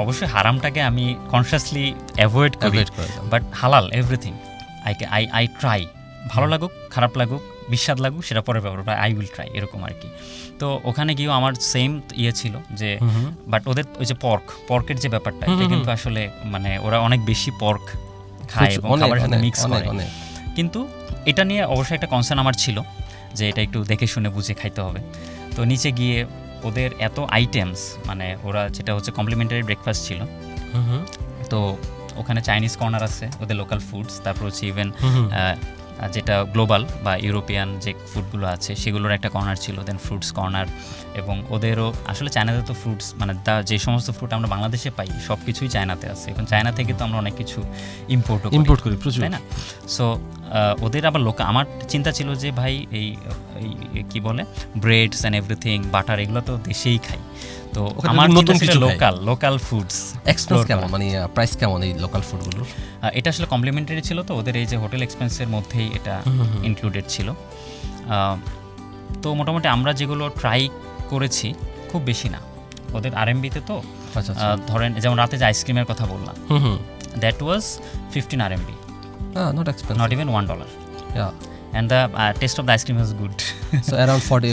অবশ্যই হারামটাকে আমি কনসিয়াসলি অ্যাভয়েড করি, বাট হালাল এভরিথিং আই ট্রাই। ভালো লাগুক খারাপ লাগুক বিস্বাদ লাগুক সেটা পরের ব্যাপার, আই উইল ট্রাই, এরকম আর কি। তো ওখানে গিয়েও আমার সেম ছিল যে, বাট ওদের ওই যে পর্কের যে ব্যাপারটা, এটা কিন্তু আসলে মানে ওরা অনেক বেশি পর্ক খায় এবং খাবারের সাথে মিক্স করে, কিন্তু এটা নিয়ে অবশ্যই একটা কনসার্ন আমার ছিল যে এটা একটু দেখে শুনে বুঝে খাইতে হবে। তো নিচে গিয়ে ওদের এত আইটেমস, মানে ওরা যেটা হচ্ছে কমপ্লিমেন্টারি ব্রেকফাস্ট ছিল, তো ওখানে চাইনিজ কর্নার আছে, ওদের লোকাল ফুডস, তারপর হচ্ছে ইভেন যেটা গ্লোবাল বা ইউরোপিয়ান যে ফুডগুলো আছে সেগুলোর একটা কর্নার ছিল, দেন ফ্রুটস কর্নার, এবং ওদেরও আসলে চায়নাতে তো ফ্রুটস মানে যে সমস্ত ফ্রুট আমরা বাংলাদেশে পাই সব কিছুই চায়নাতে আছে, এখন চায়না থেকে তো আমরা অনেক কিছু ইম্পোর্ট করি প্রচুর, তাই না? সো ওদের আবার আমার চিন্তা ছিল যে ভাই এই কি বলে ব্রেডস অ্যান্ড এভরিথিং, বাটার, এগুলো তো দেশেই খাই, তো আমার নতুন কিছু লোকাল ফুডস এক্সপেন্স কেমন, মানে প্রাইস কেমন এই লোকাল ফুডগুলোর? এটা আসলে কমপ্লিমেন্টারি ছিল, তো ওদের এই যে হোটেল এক্সপেন্সের মধ্যেই এটা ইনক্লুডেড ছিল। তো মোটামুটি আমরা যেগুলো ট্রাই করেছি খুব বেশি না, ওদের আরএমবিতে তো ধরেন যেমন রাতে যে আইসক্রিমের কথা বললাম, that was 15 RMB, not expensive, not even $1, and the taste of the ice cream was good. So around 40,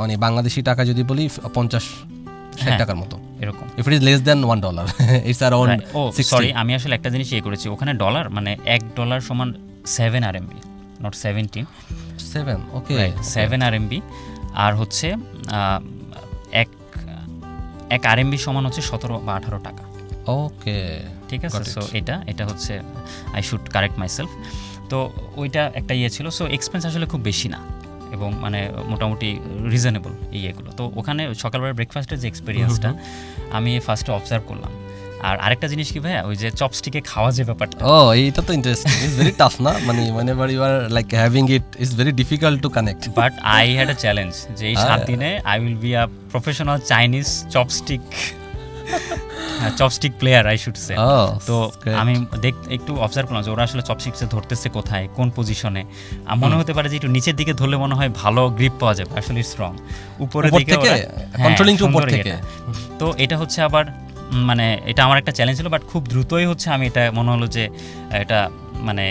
মানে বাংলাদেশি টাকা যদি বলি 50-60 টাকার মতো এরকম। if it is less than $1 it's around 60. Sorry, আমি আসলে একটা জিনিস করেছি, ওখানে ডলার মানে $1 সমান 7 RMB, নট 17, 7, ওকে, 7 RMB, আর হচ্ছে এক RMB সমান হচ্ছে 17 বা 18 টাকা। ওকে, ঠিক আছে, সো এটা হচ্ছে আই শুড কারেক্ট মাইসেলফ। তো ওইটা একটা ছিল, সো এক্সপেন্স আসলে খুব বেশি না এবং মানে মোটামুটি রিজনেবল এগুলো। তো ওখানে সকালবেলা ব্রেকফাস্টের যে এক্সপিরিয়েন্সটা আমি ফার্স্টে অবজার্ভ করলাম। আর আরেকটা জিনিস কি ভাইয়া, ওই যে চপস্টিকে খাওয়া যে ব্যাপারটা, এইটা তো ইন্টারেস্টিং, ইটস ভেরি টাফ না, মানে whenever you are like having it it's very difficult to connect, but I had a challenge যে এই 7 দিনে I will be a professional Chinese chopstick player I should সে। তো আমি একটু অবজার্ভ করলাম যে ওরা আসলে চপস্টিকসে ধরতেছে কোথায়, কোন পজিশনে। মনে হতে পারে যে একটু নিচের দিকে ধরলে মনে হয় ভালো গ্রিপ পাওয়া যাবে, আসলে ইটস রং, উপরের দিকে কন্ট্রোলিং টু উপর থেকে। তো এটা হচ্ছে আবার মানে এটা আমার একটা চ্যালেঞ্জ ছিল, বাট খুব দ্রুতই হচ্ছে আমি এটা মনে হলো যে এটা মানে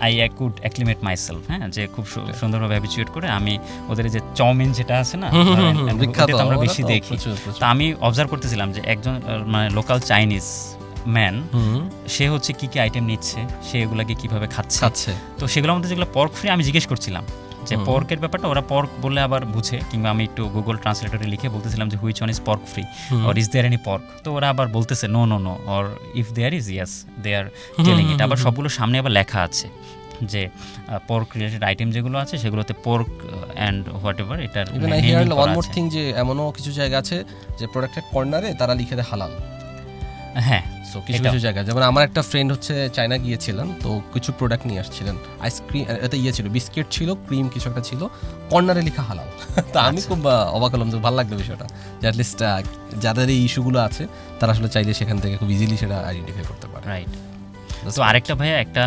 আই কুড অ্যাক্লিমেট মাইসেলফ, হ্যাঁ, যে খুব সুন্দরভাবে হ্যাবিচুয়েট করে আমি ওদের যে চাউমিন যেটা আছে না আমরা বেশি দেখি, তো আমি অবজার্ভ করতেছিলাম যে একজন মানে লোকাল চাইনিজ ম্যান সে হচ্ছে কি কি আইটেম নিচ্ছে, সে এগুলাকে কিভাবে খাচ্ছে। তো সেগুলোর মধ্যে যেগুলো পর্ক ফ্রি আমি জিজ্ঞেস করছিলাম যে পর্কের ব্যাপারটা ওরা পর্ক বললে আবার বুঝে, কিংবা আমি একটু গুগল ট্রান্সলেটরে লিখে বলতেছিলাম যে which one is pork free or is there any pork, তো ওরা আবার বলতেছে no or if there is yes they are telling it. আবার সবগুলো সামনে আবার লেখা আছে যে পর্ক রিলেটেড আইটেম যেগুলো আছে সেগুলোতে পর্ক অ্যান্ড হোয়াট এভার এটার even I here one more thing যে এমনও কিছু জায়গা আছে যে প্রোডাক্টের কর্নারে তারা লিখে দেয় হালাল। হ্যাঁ, সো কিছু কিছু জায়গায়, যেমন আমার একটা ফ্রেন্ড হচ্ছে চায়না গিয়েছিলেন, তো কিছু প্রোডাক্ট নিয়ে আসছিলেন, আইসক্রিম, এটা ছিল বিস্কিট ছিল, ক্রিম কিছু একটা ছিল, কর্নারে লেখা হালাল। তো আমি খুব অবাক হলাম, যে ভালো লাগলো বিষয়টা, যে অ্যাটলিস্ট যাদের এই ইস্যুগুলো আছে তারা আসলে চাইলে সেখান থেকে খুব ইজিলি সেটা আইডেন্টিফাই করতে পারে। রাইট। তো আরেকটা ভাইয়া একটা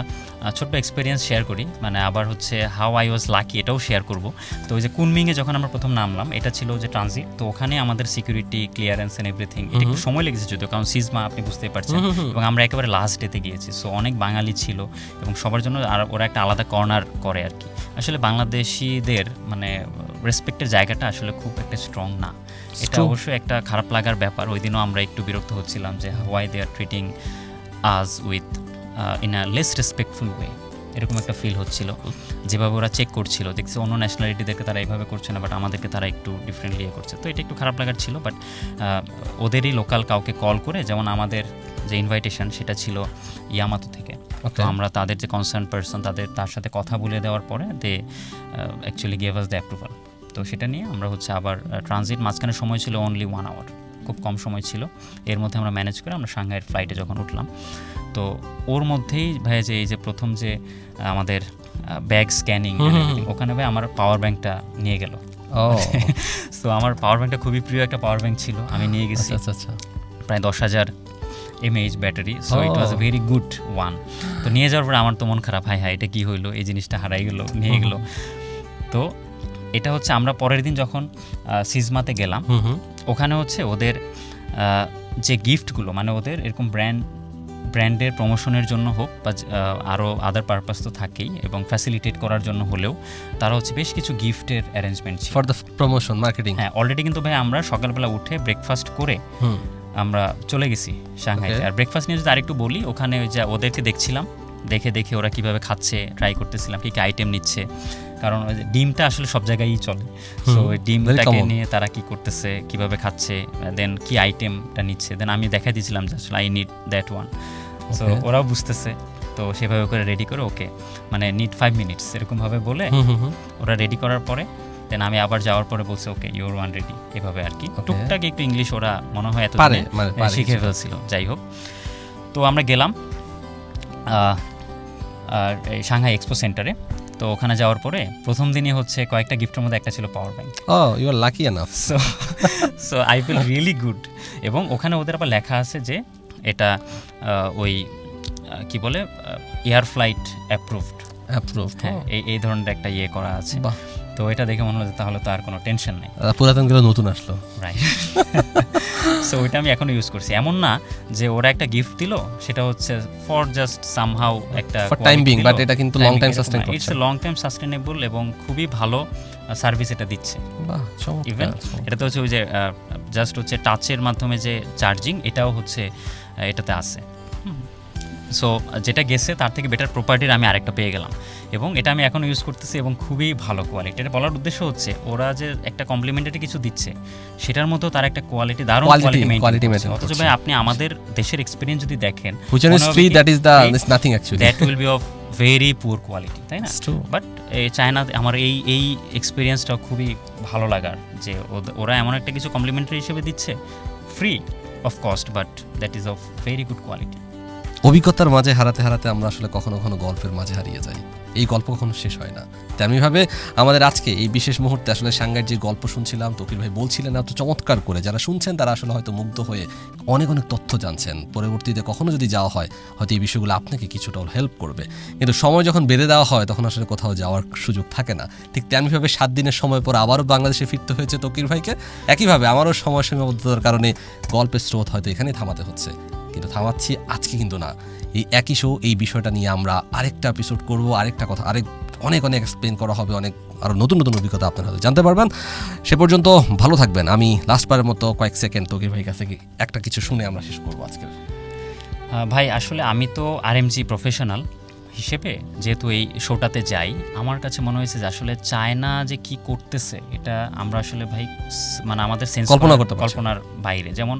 ছোট্ট এক্সপিরিয়েন্স শেয়ার করি, মানে আবার হচ্ছে হাউ আই ওয়াজ লাকি এটাও শেয়ার করব। তো ওই যে কুনমিংয়ে যখন আমরা প্রথম নামলাম, এটা ছিল যে ট্রানজিট, তো ওখানে আমাদের সিকিউরিটি ক্লিয়ারেন্স এন্ড এভরিথিং এটা একটু সময় লেগেছে যদিও, কারণ সিজমা আপনি বুঝতেই পারছেন, এবং আমরা একেবারে লাস্ট ডেতে গিয়েছি, সো অনেক বাঙালি ছিল এবং সবার জন্য আর ওরা একটা আলাদা কর্নার করে আর কি। আসলে বাংলাদেশিদের মানে রেসপেক্টের জায়গাটা আসলে খুব একটা স্ট্রং না, এটা অবশ্যই একটা খারাপ লাগার ব্যাপার। ওই দিনও আমরা একটু বিরক্ত হচ্ছিলাম যে why they are treating us with in a less respectful way, এরকম একটা ফিল হচ্ছিল। যেভাবে ওরা চেক করছিল, দেখছি অন্য ন্যাশনালিটিদেরকে তারা এইভাবে করছে না, বাট আমাদেরকে তারা একটু ডিফারেন্টলি করছে, তো এটা একটু খারাপ লাগার ছিল। বাট ওদেরই লোকাল কাউকে কল করে, যেমন আমাদের যে ইনভাইটেশন সেটা ছিল ইয়ামাতো থেকে, তো আমরা তাদের যে কনসার্ন পারসন তার সাথে কথা বলে দেওয়ার পরে they actually gave us the approval. তো সেটা নিয়ে আমরা হচ্ছে আবার ট্রানজিট, মাঝখানে সময় ছিল অনলি 1 আওয়ার, খুব কম সময় ছিল, এর মধ্যে আমরা ম্যানেজ করে আমরা সাংহাইয়ের ফ্লাইটে যখন উঠলাম, তো ওর মধ্যেই ভাই যে এই যে প্রথম যে আমাদের ব্যাগ স্ক্যানিং, ওখানে ভাই আমার পাওয়ার ব্যাংকটা নিয়ে গেল। তো আমার পাওয়ার ব্যাংকটা খুবই প্রিয় একটা পাওয়ার ব্যাংক ছিল, আমি নিয়ে গেছি, প্রায় 10,000 mAh battery, so it was a very good one. তো নিয়ে যাওয়ার পরে আমার তো মন খারাপ, হাই এটা কি হইলো, এই জিনিসটা হারাই গেল, নিয়ে গেলো। তো এটা হচ্ছে আমরা পরের দিন যখন সিজমাতে গেলাম, ওখানে হচ্ছে ওদের যে গিফটগুলো, মানে ওদের এরকম ব্র্যান্ডের প্রমোশনের জন্য হোক বা আরও আদার পারপাস তো থাকেই, এবং ফ্যাসিলিটেট করার জন্য হলেও তারা হচ্ছে বেশ কিছু গিফটের অ্যারেঞ্জমেন্ট ছিল ফর দ্য প্রমোশন মার্কেটিং। হ্যাঁ, অলরেডি কিন্তু ভাই আমরা সকালবেলা উঠে ব্রেকফাস্ট করে আমরা চলে গেছি সাংহাইতে। আর ব্রেকফাস্ট নিয়ে যদি আরেকটু বলি, ওখানে ওই যে ওদেরকে দেখছিলাম, দেখে ওরা কিভাবে খাচ্ছে ট্রাই করতেছিলাম, কী কী আইটেম নিচ্ছে, কারণ ওই যে ডিমটা আসলে সব জায়গায়ই চলে, সো ওই ডিমটাকে নিয়ে তারা কি করতেছে, কিভাবে খাচ্ছে, দেন কি আইটেমটা নিচ্ছে, দেন আমি দেখাই দিয়েছিলাম যে আসলে I need that one, so ওরাও বুঝতেছে। তো সেভাবে করে রেডি করে ওকে মানে নিড 5 মিনিটস এরকমভাবে বলে ওরা রেডি করার পরে দেন আমি আবার যাওয়ার পরে বলছে ওকে ইউর ওয়ান রেডি, এভাবে আর কি। টুকটাক একটু ইংলিশ ওরা মনে হয় এত শিখে ফেলছিল, যাই হোক। তো আমরা গেলাম আর এই সাংহাই এক্সপো সেন্টারে। তো ওখানে যাওয়ার পরে প্রথম দিনই হচ্ছে কয়েকটা গিফটের মধ্যে একটা ছিল power bank. You are lucky enough. So I feel really good. এবং ওখানে ওদের আবার লেখা আছে যে এটা ওই কি বলে এয়ার ফ্লাইট অ্যাপ্রুভড, হ্যাঁ এই ধরনের একটা ইয়ে করা আছে। তো এটা দেখে মনে হচ্ছে তাহলে তো আর কোনো টেনশন নেই, পুরাতনগুলো নতুন আসলো, রাইট। সো ওইটা আমি এখনো ইউজ করছি। এমন না যে ওরা একটা গিফট দিল সেটা হচ্ছে ফর জাস্ট সামহাউ একটা টাইম বিং, বাট এটা কিন্তু লং টাইম সাস্টেইন করছে, it's a long time sustainable এবং খুবই ভালো সার্ভিস এটা দিচ্ছে। বাহ, চমৎকার। ইভেন এটা তো হচ্ছে ওই যে জাস্ট হচ্ছে টাচের মাধ্যমে যে চার্জিং, এটাও হচ্ছে এটাতে আছে। সো যেটা গেছে তার থেকে বেটার প্রপার্টির আমি আরেকটা পেয়ে গেলাম, এবং এটা আমি এখন ইউজ করতেছি এবং খুবই ভালো কোয়ালিটি। এটা বলার উদ্দেশ্য হচ্ছে ওরা যে একটা কমপ্লিমেন্টারি কিছু দিচ্ছে সেটার মতো তার একটা কোয়ালিটি, দারুণ কোয়ালিটি মেইনটেইন। অথচ ভাই আপনি আমাদের দেশের এক্সপেরিয়েন্স যদি দেখেন, that will be of very poor quality, তাই না? বাট চায়না আমার এই এক্সপিরিয়েন্সটা খুবই ভালো লাগার, যে ওরা এমন একটা কিছু কমপ্লিমেন্টারি হিসেবে দিচ্ছে, free of cost, but that is of very good quality. অভিজ্ঞতার মাঝে হারাতে হারাতে আমরা আসলে কখনো কখনো গল্পের মাঝে হারিয়ে যাই, এই গল্প কখনো শেষ হয় না। তেমনিভাবে আমাদের আজকে এই বিশেষ মুহূর্তে আসলে সাংহাইয়ের যে গল্প শুনছিলাম, তকির ভাই বলছিলেন এত চমৎকার করে, যারা শুনছেন তারা আসলে হয়তো মুগ্ধ হয়ে অনেক অনেক তথ্য জানছেন। পরবর্তীতে কখনো যদি যাওয়া হয় হয়তো এই বিষয়গুলো আপনাকে কিছুটা হেল্প করবে, কিন্তু সময় যখন বেঁধে দেওয়া হয় তখন আসলে কোথাও যাওয়ার সুযোগ থাকে না। ঠিক তেমনিভাবে 7 দিনের সময় পর আবারও বাংলাদেশে ফিরতে হয়েছে তকির ভাইকে। একইভাবে আমারও সময় সীমাবদ্ধতার কারণে গল্পের স্রোত হয়তো এখানেই থামাতে হচ্ছে, কিন্তু থামাচ্ছি আজকে কিন্তু না। এই একই শো, এই বিষয়টা নিয়ে আমরা আরেকটা এপিসোড করব, আরেকটা কথা অনেক এক্সপ্লেন করা হবে, অনেক আরও নতুন নতুন অভিজ্ঞতা আপনারা হয়তো জানতে পারবেন। সে পর্যন্ত ভালো থাকবেন। আমি লাস্টবারের মতো কয়েক সেকেন্ড তকির ভাই কাছে একটা কিছু শুনে আমরা শেষ করবো আজকের। ভাই আসলে আমি তো আরএমজি প্রফেশনাল হিসেবে যেহেতু এই শোটাতে যাই, আমার কাছে মনে হয়েছে যে আসলে চায়না যে কি করতেছে এটা আমরা আসলে ভাই মানে আমাদের সেন্স কল্পনার বাইরে। যেমন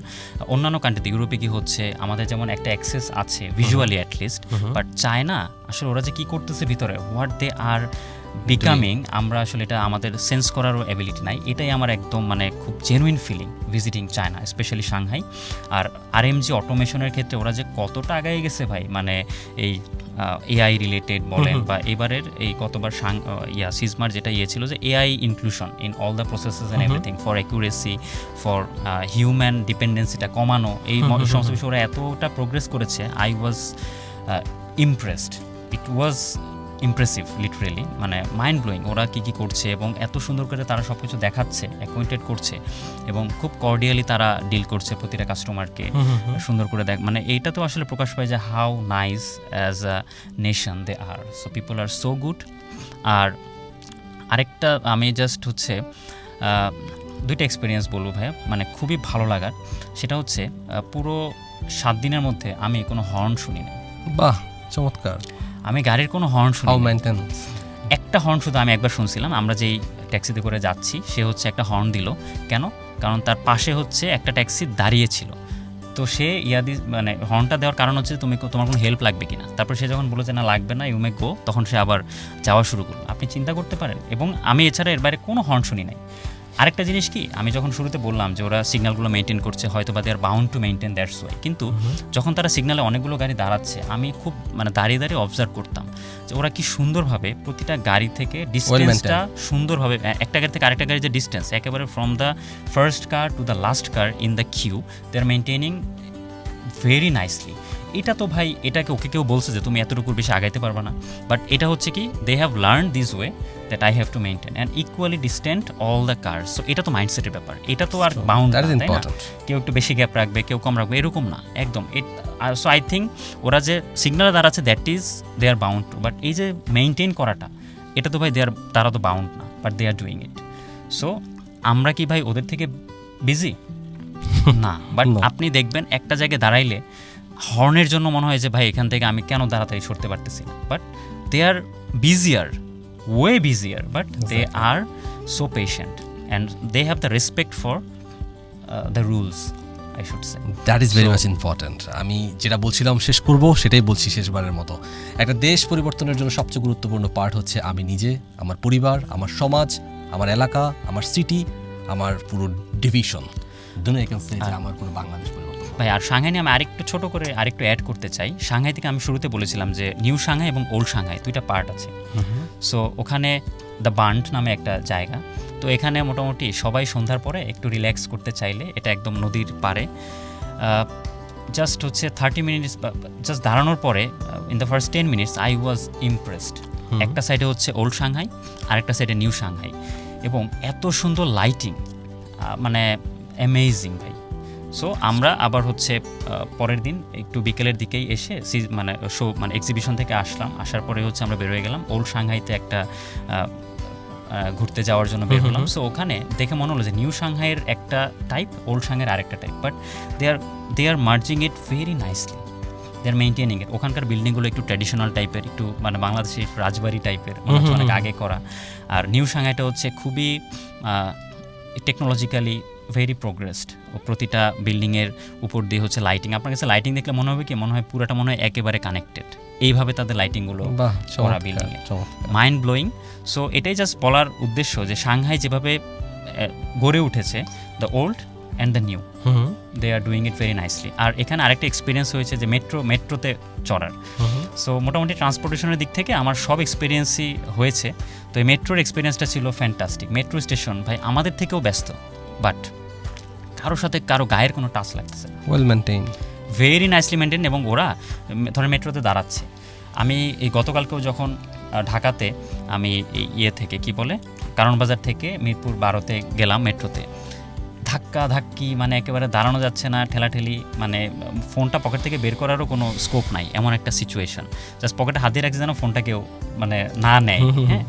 অন্যান্য কান্ট্রিতে, ইউরোপে কি হচ্ছে, আমাদের যেমন একটা অ্যাক্সেস আছে ভিজুয়ালি অ্যাটলিস্ট, বাট চায়না আসলে ওরা যে কি করতেছে ভিতরে, হোয়াট দে আর বিকামিং, আমরা আসলে এটা আমাদের সেন্স করারও অ্যাবিলিটি নাই। এটাই আমার একদম মানে খুব genuine feeling visiting China, specially Shanghai. আর আরএমজি অটোমেশনের ক্ষেত্রে ওরা যে কতটা আগায় গেছে ভাই, মানে এই এআই রিলেটেড বলেন, বা এবারের এই কতবার সিজমার যেটা ছিল যে AI inclusion in all the processes and everything, for accuracy, for human ডিপেন্ডেন্সিটা কমানো, এই সমস্ত বিষয়ে ওরা এতটা প্রোগ্রেস করেছে। I was impressed, it was impressive literally, মানে মাইন্ড ব্লোয়িং ওরা কী করছে, এবং এত সুন্দর করে তারা সব কিছু দেখাচ্ছে, অ্যাকোয়েন্টেড করছে, এবং খুব কর্ডিয়ালি তারা ডিল করছে প্রতিটা কাস্টমারকে সুন্দর করে মানে এইটা তো আসলে প্রকাশ পায় যে how nice as a nation they are. So people are so good. আর আরেকটা আমি জাস্ট হচ্ছে 2টা এক্সপিরিয়েন্স বলবো ভাইয়া, মানে খুবই ভালো লাগার, সেটা হচ্ছে পুরো 7 দিনের মধ্যে আমি কোনো হর্ন শুনি না। বাহ, চমৎকার। আমি গাড়ির কোনো হর্ন শুনি, একটা হর্ন শুধু আমি একবার শুনছিলাম। আমরা যেই ট্যাক্সিতে করে যাচ্ছি সে হচ্ছে একটা হর্ন দিল, কেন? কারণ তার পাশে হচ্ছে একটা ট্যাক্সি দাঁড়িয়েছিল, তো সে মানে হর্নটা দেওয়ার কারণ হচ্ছে তোমার কোনো হেল্প লাগবে কিনা। তারপর সে যখন বলে যে না লাগবে না, ইউ মে গো, তখন সে আবার যাওয়া শুরু করলো। আপনি চিন্তা করতে পারেন। এবং আমি এছাড়া এর বাইরে কোনো হর্ন শুনি নাই। আরেকটা জিনিস কি, আমি যখন শুরুতে বললাম যে ওরা সিগন্যালগুলো মেনটেন করছে, হয়তো বা they are bound to maintain, that's why, কিন্তু যখন তারা সিগন্যালে অনেকগুলো গাড়ি দাঁড়াচ্ছে, আমি খুব মানে দাঁড়িয়ে অবজার্ভ করতাম যে ওরা কি সুন্দরভাবে প্রতিটা গাড়ি থেকে ডিস্টেন্সটা সুন্দরভাবে, একটা গাড়ি থেকে আরেকটা গাড়ির যে ডিস্টেন্স, একেবারে from the first car to the last car in the queue, they are maintaining very nicely. এটা তো ভাই, এটাকে ওকে কেউ বলছে যে তুমি এতটুকুর বেশি আগাইতে পারবে না, বাট এটা হচ্ছে কি they have learn this way that I have to maintain and equally distant all the cars. So এটা তো মাইন্ডসেটের ব্যাপার, এটা তো আর বাউন্ড না, তাই না? কেউ একটু বেশি গ্যাপ রাখবে, কেউ কম রাখবে, এরকম না একদম। সো আই থিঙ্ক ওরা যে সিগন্যালে দাঁড়াচ্ছে that is they are bound to, but এই যে মেনটেন করাটা, এটা তো ভাই তারা তো বাউন্ড না, but they are doing it. So আমরা কি ভাই ওদের থেকে বিজি না? বাট আপনি দেখবেন একটা জায়গায় দাঁড়াইলে হর্নের জন্য মনে হয় যে ভাই এখান থেকে আমি কেন তাড়াতাড়ি সরতে পারতেছি না, but they are busier, way busier, but they are so patient and they have the respect for the rules. I should say. That is very much important. আমি যেটা বলছিলাম শেষ করব সেটাই বলছি শেষবারের মতো। একটা দেশ পরিবর্তনের জন্য সবচেয়ে গুরুত্বপূর্ণ পার্ট হচ্ছে আমি নিজে, আমার পরিবার, আমার সমাজ, আমার এলাকা, আমার সিটি, আমার পুরো ডিভিশন। দুনিয়া ক্যান সে যে আমার পুরো বাংলাদেশ পরিবর্তন। ভাই আর সাংহাই নিয়ে আমি আরেকটু ছোট করে আরেকটু অ্যাড করতে চাই। সাংহাই থেকে আমি শুরুতে বলেছিলাম যে নিউ সাংহাই এবং ওল্ড সাংহাই দুইটা পার্ট আছে। সো ওখানে দ্য বান্ড নামে একটা জায়গা, তো এখানে মোটামুটি সবাই সন্ধ্যার পরে একটু রিল্যাক্স করতে চাইলে এটা একদম নদীর পাড়ে, জাস্ট হচ্ছে 30 মিনিটস জাস্ট দাঁড়ানোর পরে in the first 10 minutes I was impressed. একটা সাইডে হচ্ছে ওল্ড সাংহাই, আরেকটা সাইডে নিউ সাংহাই, এবং এত সুন্দর লাইটিং, মানে অ্যামেজিং ভাই। সো আমরা আবার হচ্ছে পরের দিন একটু বিকেলের দিকেই এসে মানে শো মানে এক্সিবিশন থেকে আসলাম। আসার পরে হচ্ছে আমরা বের হয়ে গেলাম ওল্ড সাংহাইতে একটা ঘুরতে যাওয়ার জন্য বের হলাম। সো ওখানে দেখে মনে হলো যে নিউ সাংহাইয়ের একটা টাইপ, ওল্ড সাংহাইয়ের আরেকটা type, but they are merging it very nicely, they are maintaining it. ওখানকার বিল্ডিংগুলো একটু ট্র্যাডিশনাল টাইপের, একটু মানে বাংলাদেশের রাজবাড়ি টাইপের, অনেক আগে করা। আর নিউ সাংহাইটা হচ্ছে খুবই টেকনোলজিক্যালি ভেরি প্রোগ্রেসড। ও প্রতিটা বিল্ডিংয়ের উপর দিয়ে হচ্ছে লাইটিং, আপনার কাছে লাইটিং দেখলে মনে হবে কি, মনে হয় পুরাটা মনে হয় একেবারে কানেক্টেড, এইভাবে তাদের লাইটিংগুলো করা বিল্ডিংয়ে, মাইন্ড ব্লোয়িং। সো এটাই জাস্ট বলার উদ্দেশ্য যে সাংহাই যেভাবে গড়ে উঠেছে, the old and the new, they are doing it very nicely. আর এখানে আরেকটা এক্সপিরিয়েন্স হয়েছে যে মেট্রোতে চড়ার। সো মোটামুটি ট্রান্সপোর্টেশনের দিক থেকে আমার সব এক্সপিরিয়েন্সই হয়েছে। তো এই মেট্রোর এক্সপিরিয়েন্সটা ছিল ফ্যান্টাস্টিক। মেট্রো স্টেশন ভাই আমাদের থেকেও ব্যস্ত, বাট কারোর সাথে কারো গায়ের কোনো টাচ লাগতেছে, well maintain, very nicely maintain. এবং ওরা ধরেন মেট্রোতে দাঁড়াচ্ছে, আমি এই গতকালকেও যখন ঢাকাতে আমি ইয়ে থেকে কি বলে কারণ বাজার থেকে মিরপুর 12তে গেলাম মেট্রোতে, ধাক্কা ধাক্কি মানে একেবারে দাঁড়ানো যাচ্ছে না, ঠেলাঠেলি, মানে ফোনটা পকেট থেকে বের করারও কোনো স্কোপ নাই, এমন একটা সিচুয়েশন। জাস্ট পকেটে হাত দিয়ে রাখছে যেন ফোনটা কেউ মানে না নেয়। হ্যাঁ,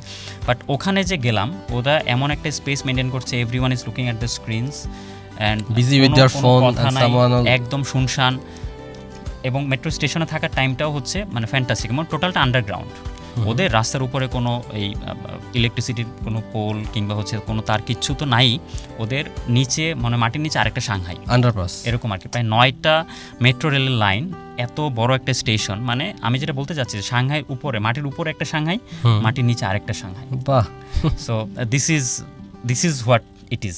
বাট ওখানে যে গেলাম ওরা এমন একটা স্পেস মেনটেন করছে, everyone is looking at the screens and busy with their phone and someone, একদম শুনশান। এবং মেট্রো স্টেশনে থাকার টাইমটাও হচ্ছে মানে ফ্যান্টাস্টিক, এবং টোটালটা আন্ডারগ্রাউন্ড। ওদের রাস্তার উপরে কোনো এই ইলেকট্রিসিটির কোনো পোল কিংবা হচ্ছে কোনো তার কিচ্ছু তো নাই, ওদের নিচে মানে মাটির নিচে আরেকটা সাংহাই, আন্ডারপাস, এরকম আর কি। প্রায় 9টা মেট্রো রেলের লাইন, এত বড় একটা স্টেশন। মানে আমি যেটা বলতে চাচ্ছি যে সাংহাই উপরে, মাটির উপরে একটা সাংহাই, মাটির নিচে আরেকটা সাংহাই। বাহ। So this is what it is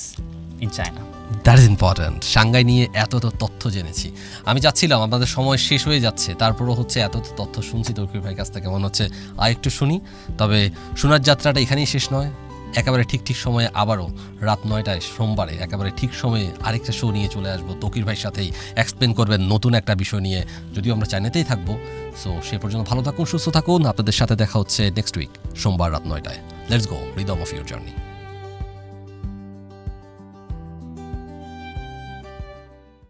in China. That is important. Shanghai নিয়ে এত তথ্য জেনেছি। আমি যাচ্ছিলাম, আপনাদের সময় শেষ হয়ে যাচ্ছে, তারপরও হচ্ছে এত তথ্য শুনছি তৌকির ভাইয়ের কাছ থেকে, মনে হচ্ছে আর একটু শুনি। তবে শোনার যাত্রাটা এখানেই শেষ নয়, একেবারে ঠিক সময়ে আবারও রাত 9টায় সোমবারে একেবারে ঠিক সময়ে আরেকটা শো নিয়ে চলে আসবো। তৌকির ভাইয়ের সাথেই এক্সপ্লেন করবেন নতুন একটা বিষয় নিয়ে, যদিও আমরা চায়নাতেই থাকবো। সো সে পর্যন্ত ভালো থাকুন, সুস্থ থাকুন। আপনাদের সাথে দেখা হচ্ছে নেক্সট উইক সোমবার রাত 9টায়। Let's go rhythm of your journey.